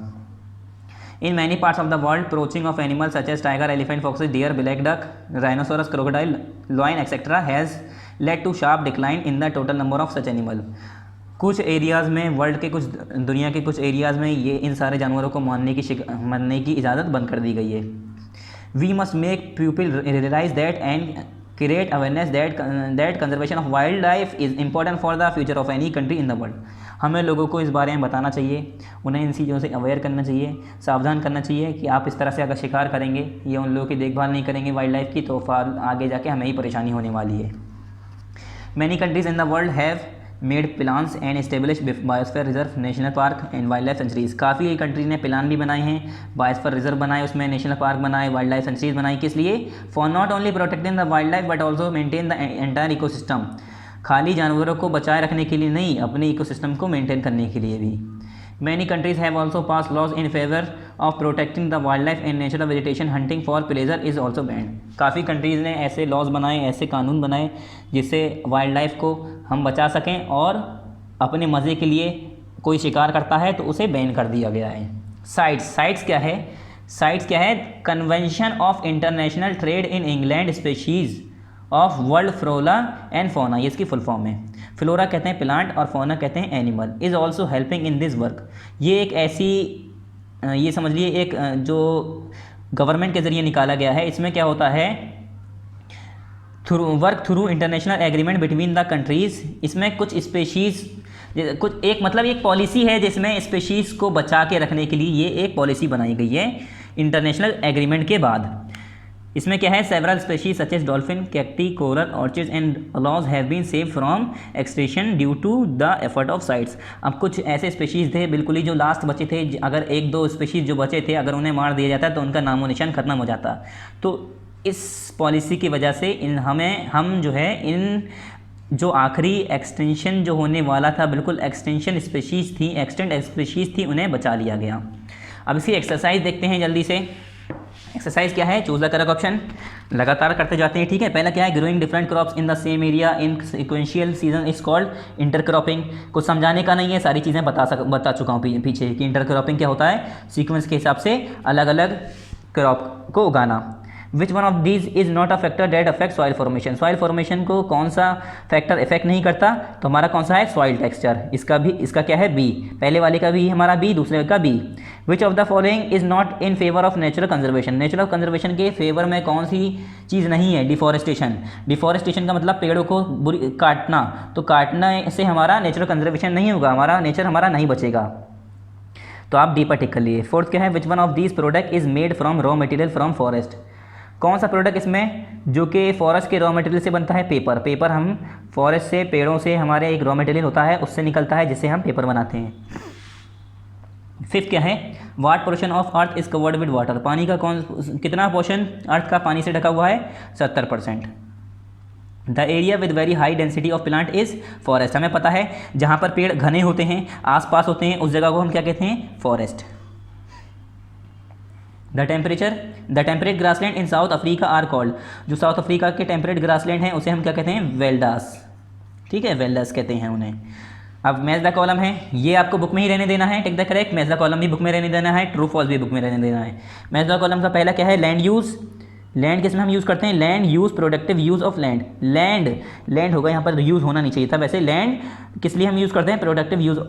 [SPEAKER 1] In many parts of the world poaching of animal such as tiger, elephant, foxes, deer, black duck, rhinoceros, crocodile, lion etcetera has led to sharp decline in the total number of such animal. कुछ areas में, world के कुछ, दुनिया के कुछ areas में ये इन सारे जानवरों को मरने की इजाज़त बंद कर दी गई है। We must make people realise that and create awareness that conservation of wild life is important for the future of any country in the world. हमें लोगों को इस बारे में बताना चाहिए, उन्हें इन चीज़ों से अवेयर करना चाहिए, सावधान करना चाहिए कि आप इस तरह से अगर शिकार करेंगे या उन लोगों की देखभाल नहीं करेंगे वाइल्ड लाइफ की, तो आगे जाके हमें ही परेशानी होने वाली है। Many countries in the world have made plans and establish biosphere reserve, national park and wild life centuries. काफ़ी कंट्री ने प्लान भी बनाए हैं, बायोस्फीयर रिजर्व बनाए, उसमें नेशनल पार्क बनाए, वाइल्ड लाइफ सेंचुरीज़ बनाई। किस लिए? For not only protecting the wild life but also maintain the entire ecosystem. खाली जानवरों को बचाए रखने के लिए नहीं, अपने इकोसिस्टम को मेंटेन करने के लिए भी। Many countries have also pass laws in favour of protecting the wild life and natural vegetation, hunting for pleasure is also banned. काफ़ी कंट्रीज़ ने ऐसे लॉज बनाए, ऐसे कानून बनाए जिससे वाइल्ड लाइफ को हम बचा सकें, और अपने मज़े के लिए कोई शिकार करता है तो उसे बैन कर दिया गया है। साइट्स क्या है? साइट्स क्या है? Convention of international trade in England species of world flora and fauna, ये इसकी फुल फॉर्म है। फ्लोरा कहते हैं प्लांट और फौना कहते हैं animal. Is also helping in this work. ये एक ऐसी, ये समझ लिए एक जो गवर्नमेंट के ज़रिए निकाला गया है। इसमें क्या होता है? Work through international agreement between the countries. इसमें कुछ स्पेशीज़, कुछ एक मतलब एक पॉलिसी है जिसमें स्पेशीज़ को बचा के रखने के लिए ये एक पॉलिसी बनाई गई है इंटरनेशनल एग्रीमेंट के बाद। इसमें क्या है? Several species such as dolphin, cacti, coral, orchids and laws have been save from extinction due to the effort of sites. अब कुछ ऐसे स्पेशीज़ थे बिल्कुल ही जो लास्ट बचे थे, अगर 1-2 स्पेशीज़ जो बचे थे अगर उन्हें मार दिया जाता तो उनका नामो निशान ख़त्म हो जाता। तो इस पॉलिसी की वजह से हम जो है इन जो आखिरी एक्सटेंशन जो होने वाला था, बिल्कुल एक्सटेंशन स्पेशीज़ थी, एक्सटेंट स्पेशीज़ थी, उन्हें बचा लिया गया। अब इसकी एक्सरसाइज देखते हैं जल्दी से। एक्सरसाइज क्या है? Choose the correct option. लगातार करते जाते हैं, ठीक है। पहला क्या है? Growing different crops in the same area in sequential season is called intercropping. कुछ समझाने का नहीं है, सारी चीज़ें बता चुका हूँ पीछे कि इंटरक्रॉपिंग क्या होता है। सीक्वेंस के हिसाब से अलग अलग क्रॉप को उगाना। Which one of these is not a factor that affect soil formation. Soil formation को कौन सा फैक्टर इफेक्ट नहीं करता? तो हमारा कौन सा है? Soil texture. इसका क्या है? बी। पहले वाले का भी हमारा बी, दूसरे का B. Which of the following is not in favour of natural conservation. Natural conservation के फेवर में कौन सी चीज़ नहीं है? डिफॉरेस्टेशन। डिफॉरेस्टेशन का मतलब पेड़ों को काटना, तो काटने से हमारा नेचुरल कंजर्वेशन नहीं होगा, हमारा नेचर हमारा नहीं बचेगा। तो आप डी पर टिक कर लिए। फोर्थ क्या है? विच one of these product is made from raw material from forest. कौन सा प्रोडक्ट इसमें जो कि फॉरेस्ट के रॉ मटेरियल से बनता है? पेपर। पेपर हम फॉरेस्ट से, पेड़ों से हमारे एक रॉ मटेरियल होता है, उससे निकलता है जिससे हम पेपर बनाते हैं। फिफ्थ क्या है? What portion of earth is covered with water. पानी का कितना पोर्शन अर्थ का पानी से ढका हुआ है? 70%। The area with very high density of plant is forest. हमें पता है जहाँ पर पेड़ घने होते हैं, आसपास होते हैं, उस जगह को हम क्या कहते हैं? Forest. The temperate grassland in South Africa are called. जो साउथ अफ्रीका के टेम्परेट ग्रासलैंड हैं उसे हम क्या कहते हैं? वेल्डास। ठीक है, वेल्डास कहते हैं उन्हें। अब मैच द कॉलम है, ये आपको बुक में ही रहने देना है, tick the correct. Match the column भी बुक में रहने देना है, ट्रू फॉल्स भी बुक में रहने देना है। मैच द कॉलम का पहला क्या है? Land use. लैंड किस में हम यूज़ करते हैं? Land use, productive use of land. Land होगा यहाँ पर, यूज़ होना नहीं चाहिए था। वैसे लैंड किस लिए हम यूज़ करते हैं? Productive use.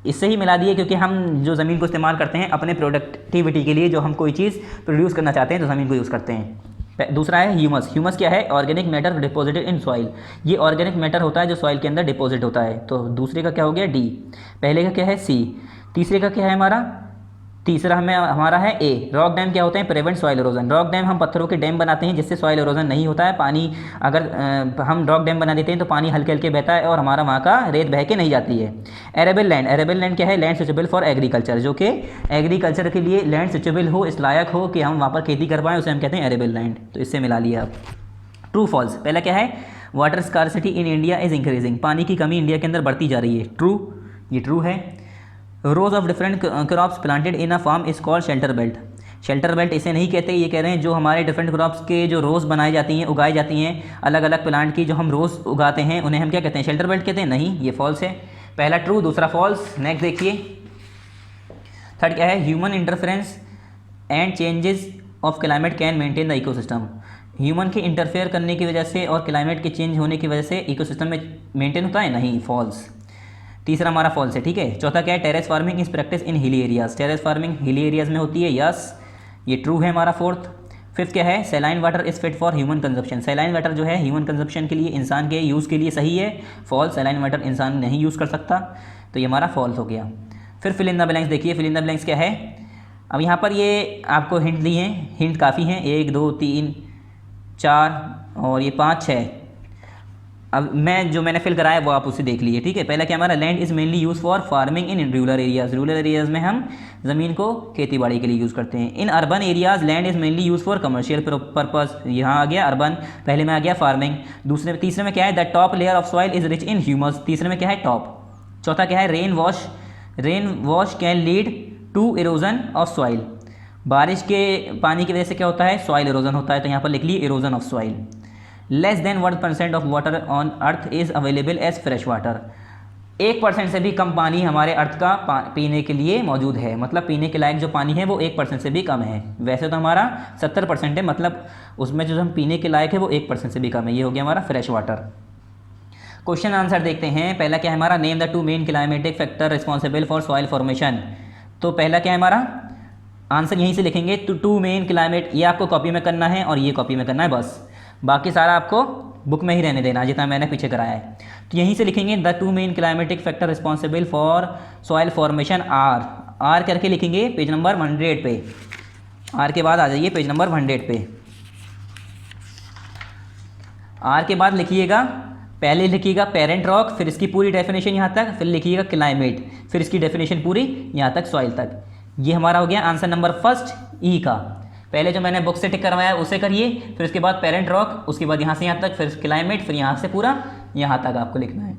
[SPEAKER 1] इससे ही मिला दिए क्योंकि हम जो ज़मीन को इस्तेमाल करते हैं अपने प्रोडक्टिविटी के लिए, जो हम कोई चीज़ प्रोड्यूस करना चाहते हैं तो ज़मीन को यूज़ करते हैं। दूसरा है ह्यूमस। ह्यूमस क्या है? Organic matter deposited in soil. ये ऑर्गेनिक मैटर होता है जो सॉइल के अंदर डिपॉजिट होता है। तो दूसरे का क्या हो गया? डी। पहले का क्या है? सी। तीसरे का क्या है हमारा? तीसरा हमारा है ए। रॉक डैम क्या होते हैं? Prevent soil erosion. Rock dam हम पत्थरों के डैम बनाते हैं जिससे सॉइल इरोजन नहीं होता है। पानी अगर हम रॉक डैम बना देते हैं तो पानी हल्के हल्के बहता है और हमारा वहाँ का रेत बह के नहीं जाती है। Arable land. एरेबल लैंड क्या है? Land suitable for agriculture. जो कि एग्रीकल्चर के लिए लैंड सुटेबल हो, इस लायक हो कि हम वहाँ पर खेती कर पाएँ, उसे हम कहते हैं एरेबल लैंड। तो इससे मिला लिया आप। True false. पहला क्या है? Water scarcity in India is increasing. पानी की कमी इंडिया के अंदर बढ़ती जा रही है। ट्रू, ये ट्रू है। Rows of different crops planted in a farm is called shelter belt. Shelter belt इसे नहीं कहते, ये कह रहे हैं जो हमारे डिफरेंट क्रॉप्स के जो रोज़ बनाई जाती हैं, उगाई जाती हैं, अलग अलग प्लांट की जो हम रोज़ उगाते हैं उन्हें हम क्या कहते हैं? शेल्टर बेल्ट कहते हैं। नहीं, ये फॉल्स है। पहला ट्रू, दूसरा फॉल्स। नेक्स्ट देखिए, थर्ड क्या है? Human interference and changes of climate can maintain the ecosystem. Human के इंटरफेयर करने की वजह से और क्लाइमेट के चेंज होने की वजह से इकोसिस्टम में मेंटेन होता है? नहीं, फॉल्स। तीसरा हमारा फॉल्स है। ठीक है, चौथा क्या है? Terrace farming is practice in hilly areas. Terrace farming hilly areas में होती है। यस, ये ट्रू है हमारा फोर्थ। फिफ्थ क्या है? Saline water is fit for human consumption. Saline water जो है ह्यूमन कंजप्शन के लिए, इंसान के यूज़ के लिए सही है। फॉल्स, सैलाइन वाटर इंसान नहीं यूज़ कर सकता, तो ये हमारा फॉल्स हो गया। फिर फिल इन द ब्लैंक्स देखिए। फिल इन द ब्लैंक्स क्या है? अब यहाँ पर ये आपको हिंट दिए हैं, हिंट काफ़ी हैं, 1 2 3 4 और ये 5 6। अब मैंने फिल कराया वो आप उसे देख लीजिए। ठीक है, पहला क्या हमारा? Land is mainly use for farming in rural areas. Rural areas में हम ज़मीन को खेती बाड़ी के लिए यूज़ करते हैं। In urban areas land is mainly use for commercial purpose. यहाँ आ गया अर्बन, पहले में आ गया फार्मिंग। तीसरे में क्या है? The top layer of soil is rich in humus. तीसरे में क्या है? टॉप। चौथा क्या है? Rain wash can lead to erosion of soil. बारिश के पानी की वजह से क्या होता है? सॉइल इरोजन होता है, तो यहाँ पर लिख लिए erosion of soil. Less than 1% of water on earth is available as fresh water. 1% से भी कम पानी हमारे अर्थ का पीने के लिए मौजूद है। मतलब पीने के लायक जो पानी है वो 1% से भी कम है। वैसे तो हमारा 70% है, मतलब उसमें जो हम पीने के लायक है वो 1% से भी कम है। ये हो गया हमारा फ्रेश वाटर। क्वेश्चन आंसर देखते हैं। पहला क्या है हमारा? Name the 2 main climatic factor responsible for soil formation. तो पहला क्या है हमारा? आंसर यहीं से लिखेंगे। तो 2 मेन क्लाइमेट, ये आपको कॉपी में करना है और ये कॉपी में करना है बस, बाकी सारा आपको बुक में ही रहने देना जितना मैंने पीछे कराया है। तो यहीं से लिखेंगे the 2 main climatic factor responsible for soil formation are करके लिखेंगे पेज नंबर 100 पे। आर के बाद आ जाइए पेज नंबर 100 पे। आर के बाद लिखिएगा, पहले लिखिएगा पेरेंट रॉक, फिर इसकी पूरी डेफिनेशन यहाँ तक, फिर लिखिएगा क्लाइमेट, फिर इसकी डेफिनेशन पूरी यहाँ तक सॉइल तक। ये हमारा हो गया आंसर नंबर फर्स्ट ई का। पहले जो मैंने बुक से टिक करवाया उसे करिए, फिर उसके बाद पेरेंट रॉक, उसके बाद यहाँ से यहाँ तक, फिर क्लाइमेट, फिर यहाँ से पूरा यहाँ तक आपको लिखना है।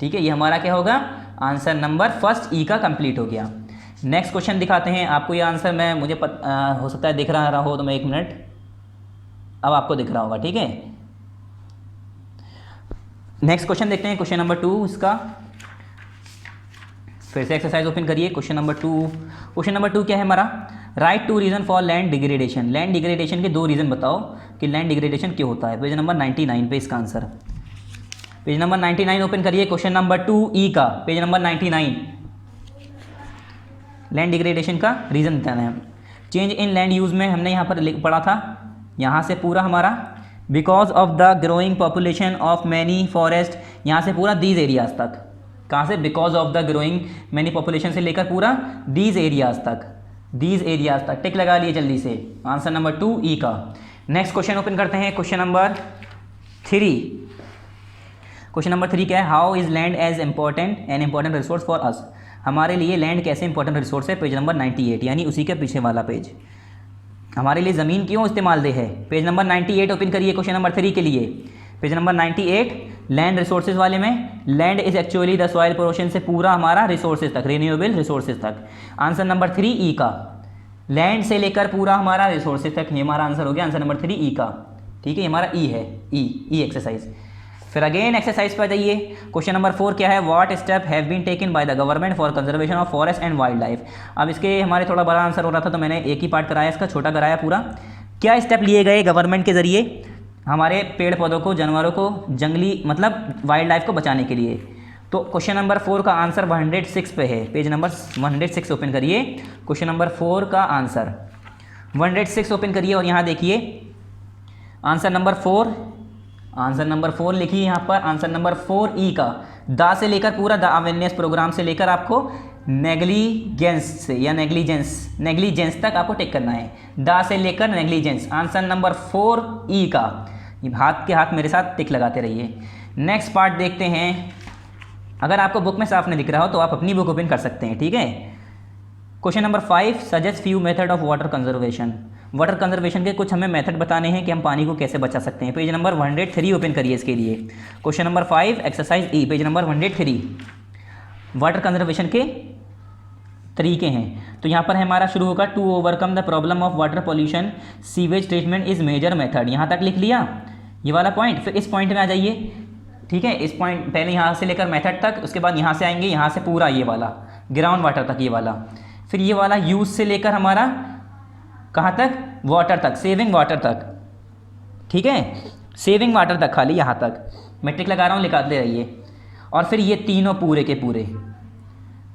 [SPEAKER 1] ठीक है, ये हमारा क्या होगा? आंसर नंबर फर्स्ट ई का कंप्लीट हो गया। नेक्स्ट क्वेश्चन दिखाते हैं आपको। ये आंसर मुझे हो सकता है दिख रहा हो तो मैं 1 मिनट, अब आपको दिख रहा होगा। ठीक है, नेक्स्ट क्वेश्चन देखते हैं, क्वेश्चन नंबर 2 इसका। फिर से एक्सरसाइज ओपन करिए। क्वेश्चन नंबर 2 क्या है हमारा? Right 2 reason for land degradation. Land degradation के 2 रीज़न बताओ कि लैंड डिग्रेडेशन क्यों होता है। पेज नंबर 99 पे इसका आंसर। पेज नंबर 99 ओपन करिए, क्वेश्चन नंबर 2 ई का, पेज नंबर 99। लैंड डिग्रेडेशन का रीज़न बताना है। चेंज इन लैंड यूज़ में हमने यहाँ पर पढ़ा था, यहाँ से पूरा हमारा because of the growing population of many forest, यहाँ से पूरा दीज एरियाज तक। कहाँ से? Because of the growing many population से लेकर पूरा दीज एरियाज तक, दीज एरियाज तक। टिक लगा लिए जल्दी से, आंसर नंबर 2 ई का। नेक्स्ट क्वेश्चन ओपन करते हैं, क्वेश्चन नंबर 3। क्वेश्चन नंबर 3 क्या है? How is land as important resource for us. हमारे लिए लैंड कैसे इंपॉर्टेंट रिसोर्स है? पेज नंबर 98, यानी उसी के पीछे वाला पेज। हमारे लिए ज़मीन क्यों इस्तेमाल दे है? पेज नंबर 98 ओपन करिए क्वेश्चन नंबर 3 के लिए। पेज नंबर 98 लैंड रिसोर्सेज वाले में, land is actually the soil portion से पूरा हमारा रिसोर्सेज तक, रिन्यूएबल रिसोर्सेज तक। आंसर नंबर 3 ई का, लैंड से लेकर पूरा हमारा रिसोर्सेज तक, ये हमारा आंसर हो गया आंसर नंबर 3 ई का। ठीक है, ये हमारा ई है, ई एक्सरसाइज। फिर अगेन एक्सरसाइज पर जाइए। क्वेश्चन नंबर 4 क्या है, what step have been taken by the government for conservation of forest and wild life. अब इसके हमारे थोड़ा बड़ा आंसर हो रहा था तो मैंने एक ही पार्ट कराया, इसका छोटा कराया पूरा। क्या स्टेप लिए गए गवर्नमेंट के जरिए हमारे पेड़ पौधों को, जानवरों को, जंगली मतलब वाइल्ड लाइफ को बचाने के लिए। तो क्वेश्चन नंबर 4 का आंसर 106 पे है, पेज नंबर 106 ओपन करिए। क्वेश्चन नंबर 4 का आंसर 106 ओपन करिए और यहाँ देखिए आंसर नंबर 4, आंसर नंबर 4 लिखिए यहाँ पर। आंसर नंबर 4 ई का, दा से लेकर पूरा द अवेयरनेस प्रोग्राम से लेकर आपको नेग्लिजेंस से या नेग्लिजेंस तक आपको टिक करना है, दा से लेकर नेग्लिजेंस। आंसर नंबर 4 ई का, हाथ के हाथ मेरे साथ टिक लगाते रहिए। नेक्स्ट पार्ट देखते हैं। अगर आपको बुक में साफ नहीं दिख रहा हो तो आप अपनी बुक ओपन कर सकते हैं। ठीक है, question number 5 suggest few method of water conservation. Water conservation के कुछ हमें मेथड बताने हैं कि हम पानी को कैसे बचा सकते हैं। पेज नंबर 103 ओपन करिए इसके लिए। Question number 5 exercise E, page number 103। Water conservation के तरीके हैं तो यहाँ पर हमारा शुरू होगा, to overcome the problem of water pollution sewage treatment is major method. यहाँ तक लिख लिया ये वाला पॉइंट। फिर इस पॉइंट में आ जाइए। ठीक है, इस पॉइंट पहले यहाँ से लेकर मेथड तक, उसके बाद यहाँ से आएंगे, यहाँ से पूरा ये वाला ग्राउंड वाटर तक ये वाला, फिर ये वाला यूज से लेकर हमारा कहाँ तक, वाटर तक, सेविंग वाटर तक। ठीक है, सेविंग वाटर तक खाली यहाँ तक मैट्रिक लगा रहा हूँ, लिखाते रहिए। और फिर ये तीनों पूरे के पूरे,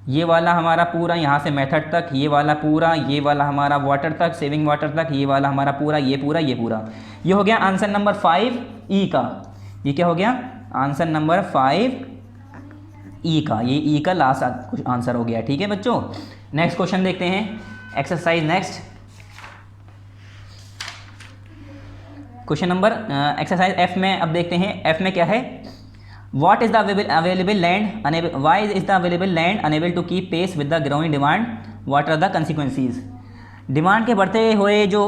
[SPEAKER 1] ये वाला हमारा पूरा यहाँ से मेथड तक, ये वाला पूरा, ये वाला हमारा वाटर तक, सेविंग वाटर तक, ये वाला हमारा पूरा, ये पूरा, ये पूरा। ये हो गया आंसर नंबर 5 ई का। ये क्या हो गया, आंसर नंबर 5 ई का, ये ई का लास्ट आंसर हो गया। ठीक है बच्चों, नेक्स्ट क्वेश्चन देखते हैं, exercise next. Question number exercise F में अब देखते हैं। एफ में क्या है, what is the available land unable, why is the available land enable to keep pace with the growing demand, what are the consequences. Demand के बढ़ते हुए जो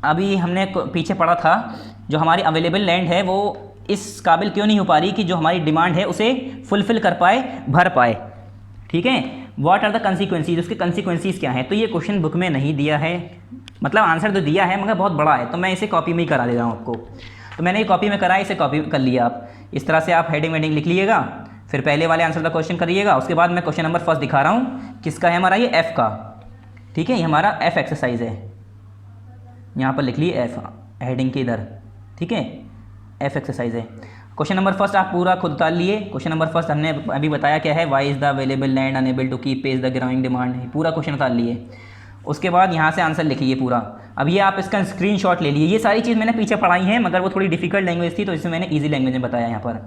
[SPEAKER 1] अभी हमने पीछे पढ़ा था, जो हमारी अवेलेबल लैंड है वो इस काबिल क्यों नहीं हो पा रही कि जो हमारी डिमांड है उसे फुलफिल कर पाए, भर पाए। ठीक है, व्हाट आर द कंसिक्वेंसीज, उसके कंसिक्वेंसीज क्या हैं। तो ये क्वेश्चन बुक में नहीं दिया है, मतलब आंसर तो दिया है मगर बहुत बड़ा है, तो मैं इसे कॉपी में ही करा दे रहा हूँ आपको। तो मैंने ये कॉपी में कराया, इसे कॉपी कर लिया आप। इस तरह से आप हेडिंग वेडिंग लिख लीजिएगा, फिर पहले वाले आंसर का क्वेश्चन करिएगा। उसके बाद मैं क्वेश्चन नंबर फर्स्ट दिखा रहा हूँ, किसका है हमारा, ये एफ का। ठीक है, ये हमारा एफ एक्सरसाइज है, यहाँ पर लिख लिए एफ हेडिंग के इधर। ठीक है, एफ एक्सरसाइज है। क्वेश्चन नंबर फर्स्ट आप पूरा खुद उतार लिए। क्वेश्चन नंबर फर्स्ट हमने अभी बताया क्या है, why is the available land enable to keep pace the growing demand, पूरा क्वेश्चन उतार लिए। उसके बाद यहाँ से आंसर लिखिए पूरा। अब ये आप इसका स्क्रीनशॉट ले लिए। ये सारी चीज़ मैंने पीछे पढ़ाई है मगर वो थोड़ी डिफिकल्ट लैंग्वेज थी तो इसे मैंने ईजी लैंग्वेज में बताया यहाँ पर।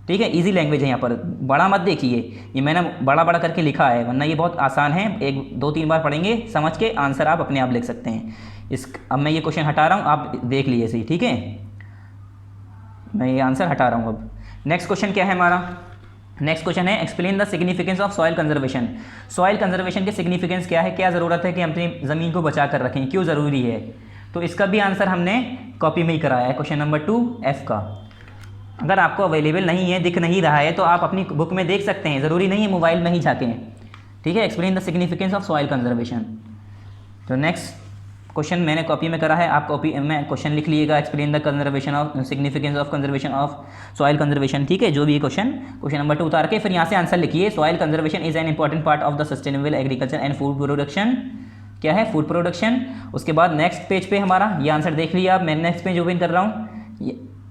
[SPEAKER 1] ठीक है, ईजी लैंग्वेज है यहाँ पर, बड़ा मत देखिए, ये मैंने बड़ा बड़ा करके लिखा है, वरना ये बहुत आसान है। 1-2-3 बार पढ़ेंगे, समझ के आंसर आप अपने आप लिख सकते हैं। अब मैं ये क्वेश्चन हटा रहा हूँ, आप देख लीजिए सही। ठीक है, मैं ये आंसर हटा रहा हूँ। अब नेक्स्ट क्वेश्चन क्या है हमारा, नेक्स्ट क्वेश्चन है explain the significance of soil conservation. Soil conservation के सिग्निफिकेंस क्या है, क्या ज़रूरत है कि हम अपनी ज़मीन को बचा कर रखें, क्यों ज़रूरी है। तो इसका भी आंसर हमने कॉपी में ही कराया है, क्वेश्चन नंबर 2 एफ का। अगर आपको अवेलेबल नहीं है, दिख नहीं रहा है, तो आप अपनी बुक में देख सकते हैं, ज़रूरी नहीं है मोबाइल में ही झाँकें। ठीक है, explain the significance of soil conservation. तो नेक्स्ट क्वेश्चन मैंने कॉपी में करा है, आप कॉपी में क्वेश्चन लिख लीजिएगा, explain the conservation of significance of conservation of soil conservation. ठीक है, जो भी क्वेश्चन नंबर 2 उतार के फिर यहाँ से आंसर लिखिए। Soil conservation is an important part of the sustainable agriculture and food production. क्या है, फूड प्रोडक्शन। उसके बाद नेक्स्ट पेज पे हमारा ये आंसर देख लिया आप, मैं नेक्स्ट पेज ओपन कर रहा हूँ,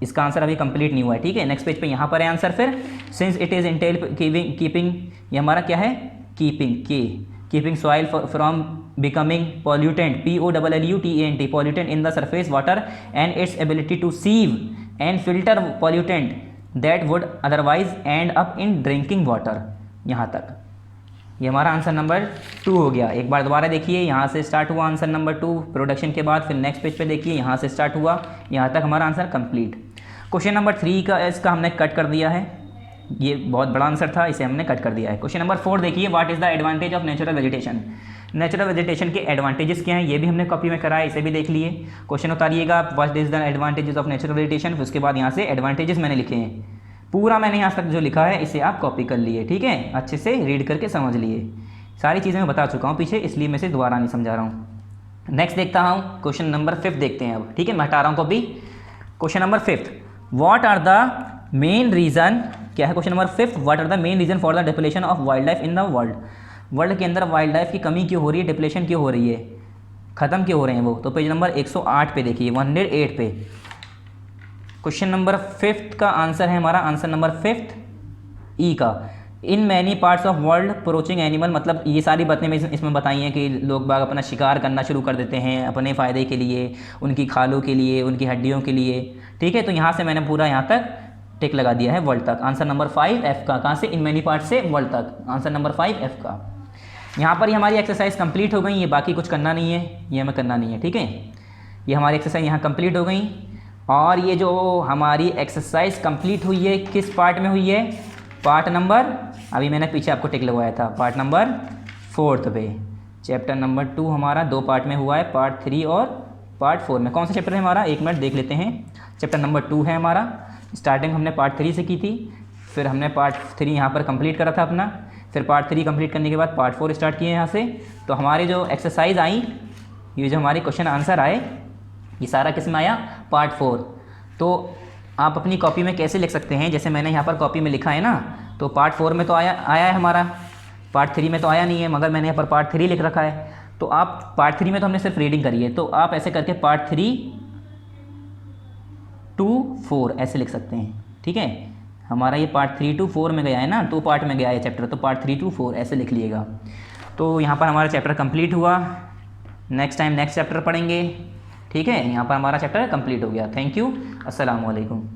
[SPEAKER 1] इसका आंसर अभी कंप्लीट नहीं हुआ है। ठीक है, नेक्स्ट पेज पे यहाँ पर है आंसर। फिर since it is Intel keeping, ये हमारा क्या है, keeping soil from becoming pollutant, POLLUTANT, pollutant in the surface water and its ability to sieve and filter pollutant that would otherwise end up in drinking water। यहाँ तक ये हमारा answer number 2 हो गया। एक बार दोबारा देखिए, यहाँ से स्टार्ट हुआ आंसर नंबर 2 प्रोडक्शन के बाद, फिर नेक्स्ट पेज पे देखिए, यहाँ से स्टार्ट हुआ, यहाँ तक हमारा आंसर कंप्लीट। क्वेश्चन नंबर 3 का इसका हमने कट कर दिया है, ये बहुत बड़ा आंसर था, इसे हमने कट कर दिया है। क्वेश्चन नंबर 4 देखिए, what is the advantage of natural vegetation. Natural vegetation के एडवांटेजेस क्या हैं ये भी हमने कॉपी में करा है, इसे भी देख लिए। क्वेश्चन उतारिएगा, what is the advantages of natural vegetation, फिर उसके बाद यहाँ से एडवांटेजेस मैंने लिखे हैं, पूरा मैंने यहाँ तक जो लिखा है इसे आप कॉपी कर लिए, ठीक है, अच्छे से रीड करके समझ लिए। सारी चीज़ें मैं बता चुका हूँ पीछे, इसलिए मैं इसे दोबारा नहीं समझा रहा हूँ। नेक्स्ट देखता हूँ, क्वेश्चन नंबर 5 देखते हैं अब, ठीक है, मैं हटा रहा हूँ copy. Question number 5, what are the main reason, क्या है question number 5, what are the main reason for the depletion of wild life in the world. World के अंदर वाइल्ड लाइफ की कमी क्यों हो रही है, डिप्लेशन क्यों हो रही है, ख़त्म क्यों हो रहे हैं वो। तो पेज नंबर 108 पे देखिए, 108 पे क्वेश्चन नंबर 5 का आंसर है हमारा, आंसर नंबर 5 ई का। In many parts of world poaching animal, मतलब ये सारी बातें मैं इसमें बताई हैं कि लोग बाग अपना शिकार करना शुरू कर देते हैं अपने फ़ायदे के लिए, उनकी खालों के लिए, उनकी हड्डियों के लिए, ठीक है। तो यहाँ से मैंने पूरा यहाँ तक टिक लगा दिया है वर्ल्ड तक। आंसर नंबर 5 एफ का, कहाँ से, इन मैनी पार्ट से वर्ल्ड तक, आंसर नंबर 5 एफ का। यहाँ पर ही हमारी एक्सरसाइज कंप्लीट हो गई, ये बाकी कुछ करना नहीं है, ये हमें करना नहीं है, ठीक है। ये हमारी एक्सरसाइज यहाँ कंप्लीट हो गई। और ये जो हमारी एक्सरसाइज कंप्लीट हुई है किस पार्ट में हुई है, पार्ट नंबर, अभी मैंने पीछे आपको टिक लगवाया था, पार्ट नंबर 4 पे। चैप्टर नंबर 2 हमारा 2 पार्ट में हुआ है, पार्ट 3 और पार्ट 4 में। कौन सा चैप्टर है हमारा, 1 मिनट देख लेते हैं। चैप्टर नंबर 2 है हमारा, स्टार्टिंग हमने पार्ट 3 से की थी, फिर हमने पार्ट 3 यहाँ पर कंप्लीट करा था अपना, फिर पार्ट 3 कंप्लीट करने के बाद पार्ट 4 स्टार्ट किए यहाँ से। तो हमारी जो एक्सरसाइज आई, ये जो हमारे क्वेश्चन आंसर आए, ये सारा किस में आया, पार्ट 4। तो आप अपनी कॉपी में कैसे लिख सकते हैं, जैसे मैंने यहाँ पर कॉपी में लिखा है ना, तो पार्ट 4 में तो आया है हमारा, पार्ट 3 में तो आया नहीं है, मगर मैंने यहाँ पर पार्ट 3 लिख रखा है। तो आप पार्ट 3 में तो हमने सिर्फ रीडिंग करी है, तो आप ऐसे करके पार्ट 3 to 4 ऐसे लिख सकते हैं, ठीक है। हमारा ये पार्ट 3 to 4 में गया है ना, 2 पार्ट में गया है चैप्टर, तो पार्ट 3 to 4 ऐसे लिख लीजिएगा। तो यहाँ पर हमारा चैप्टर कंप्लीट हुआ। नेक्स्ट टाइम नेक्स्ट चैप्टर पढ़ेंगे, ठीक है। यहाँ पर हमारा चैप्टर कंप्लीट हो गया। थैंक यू, अस्सलाम वालेकुम।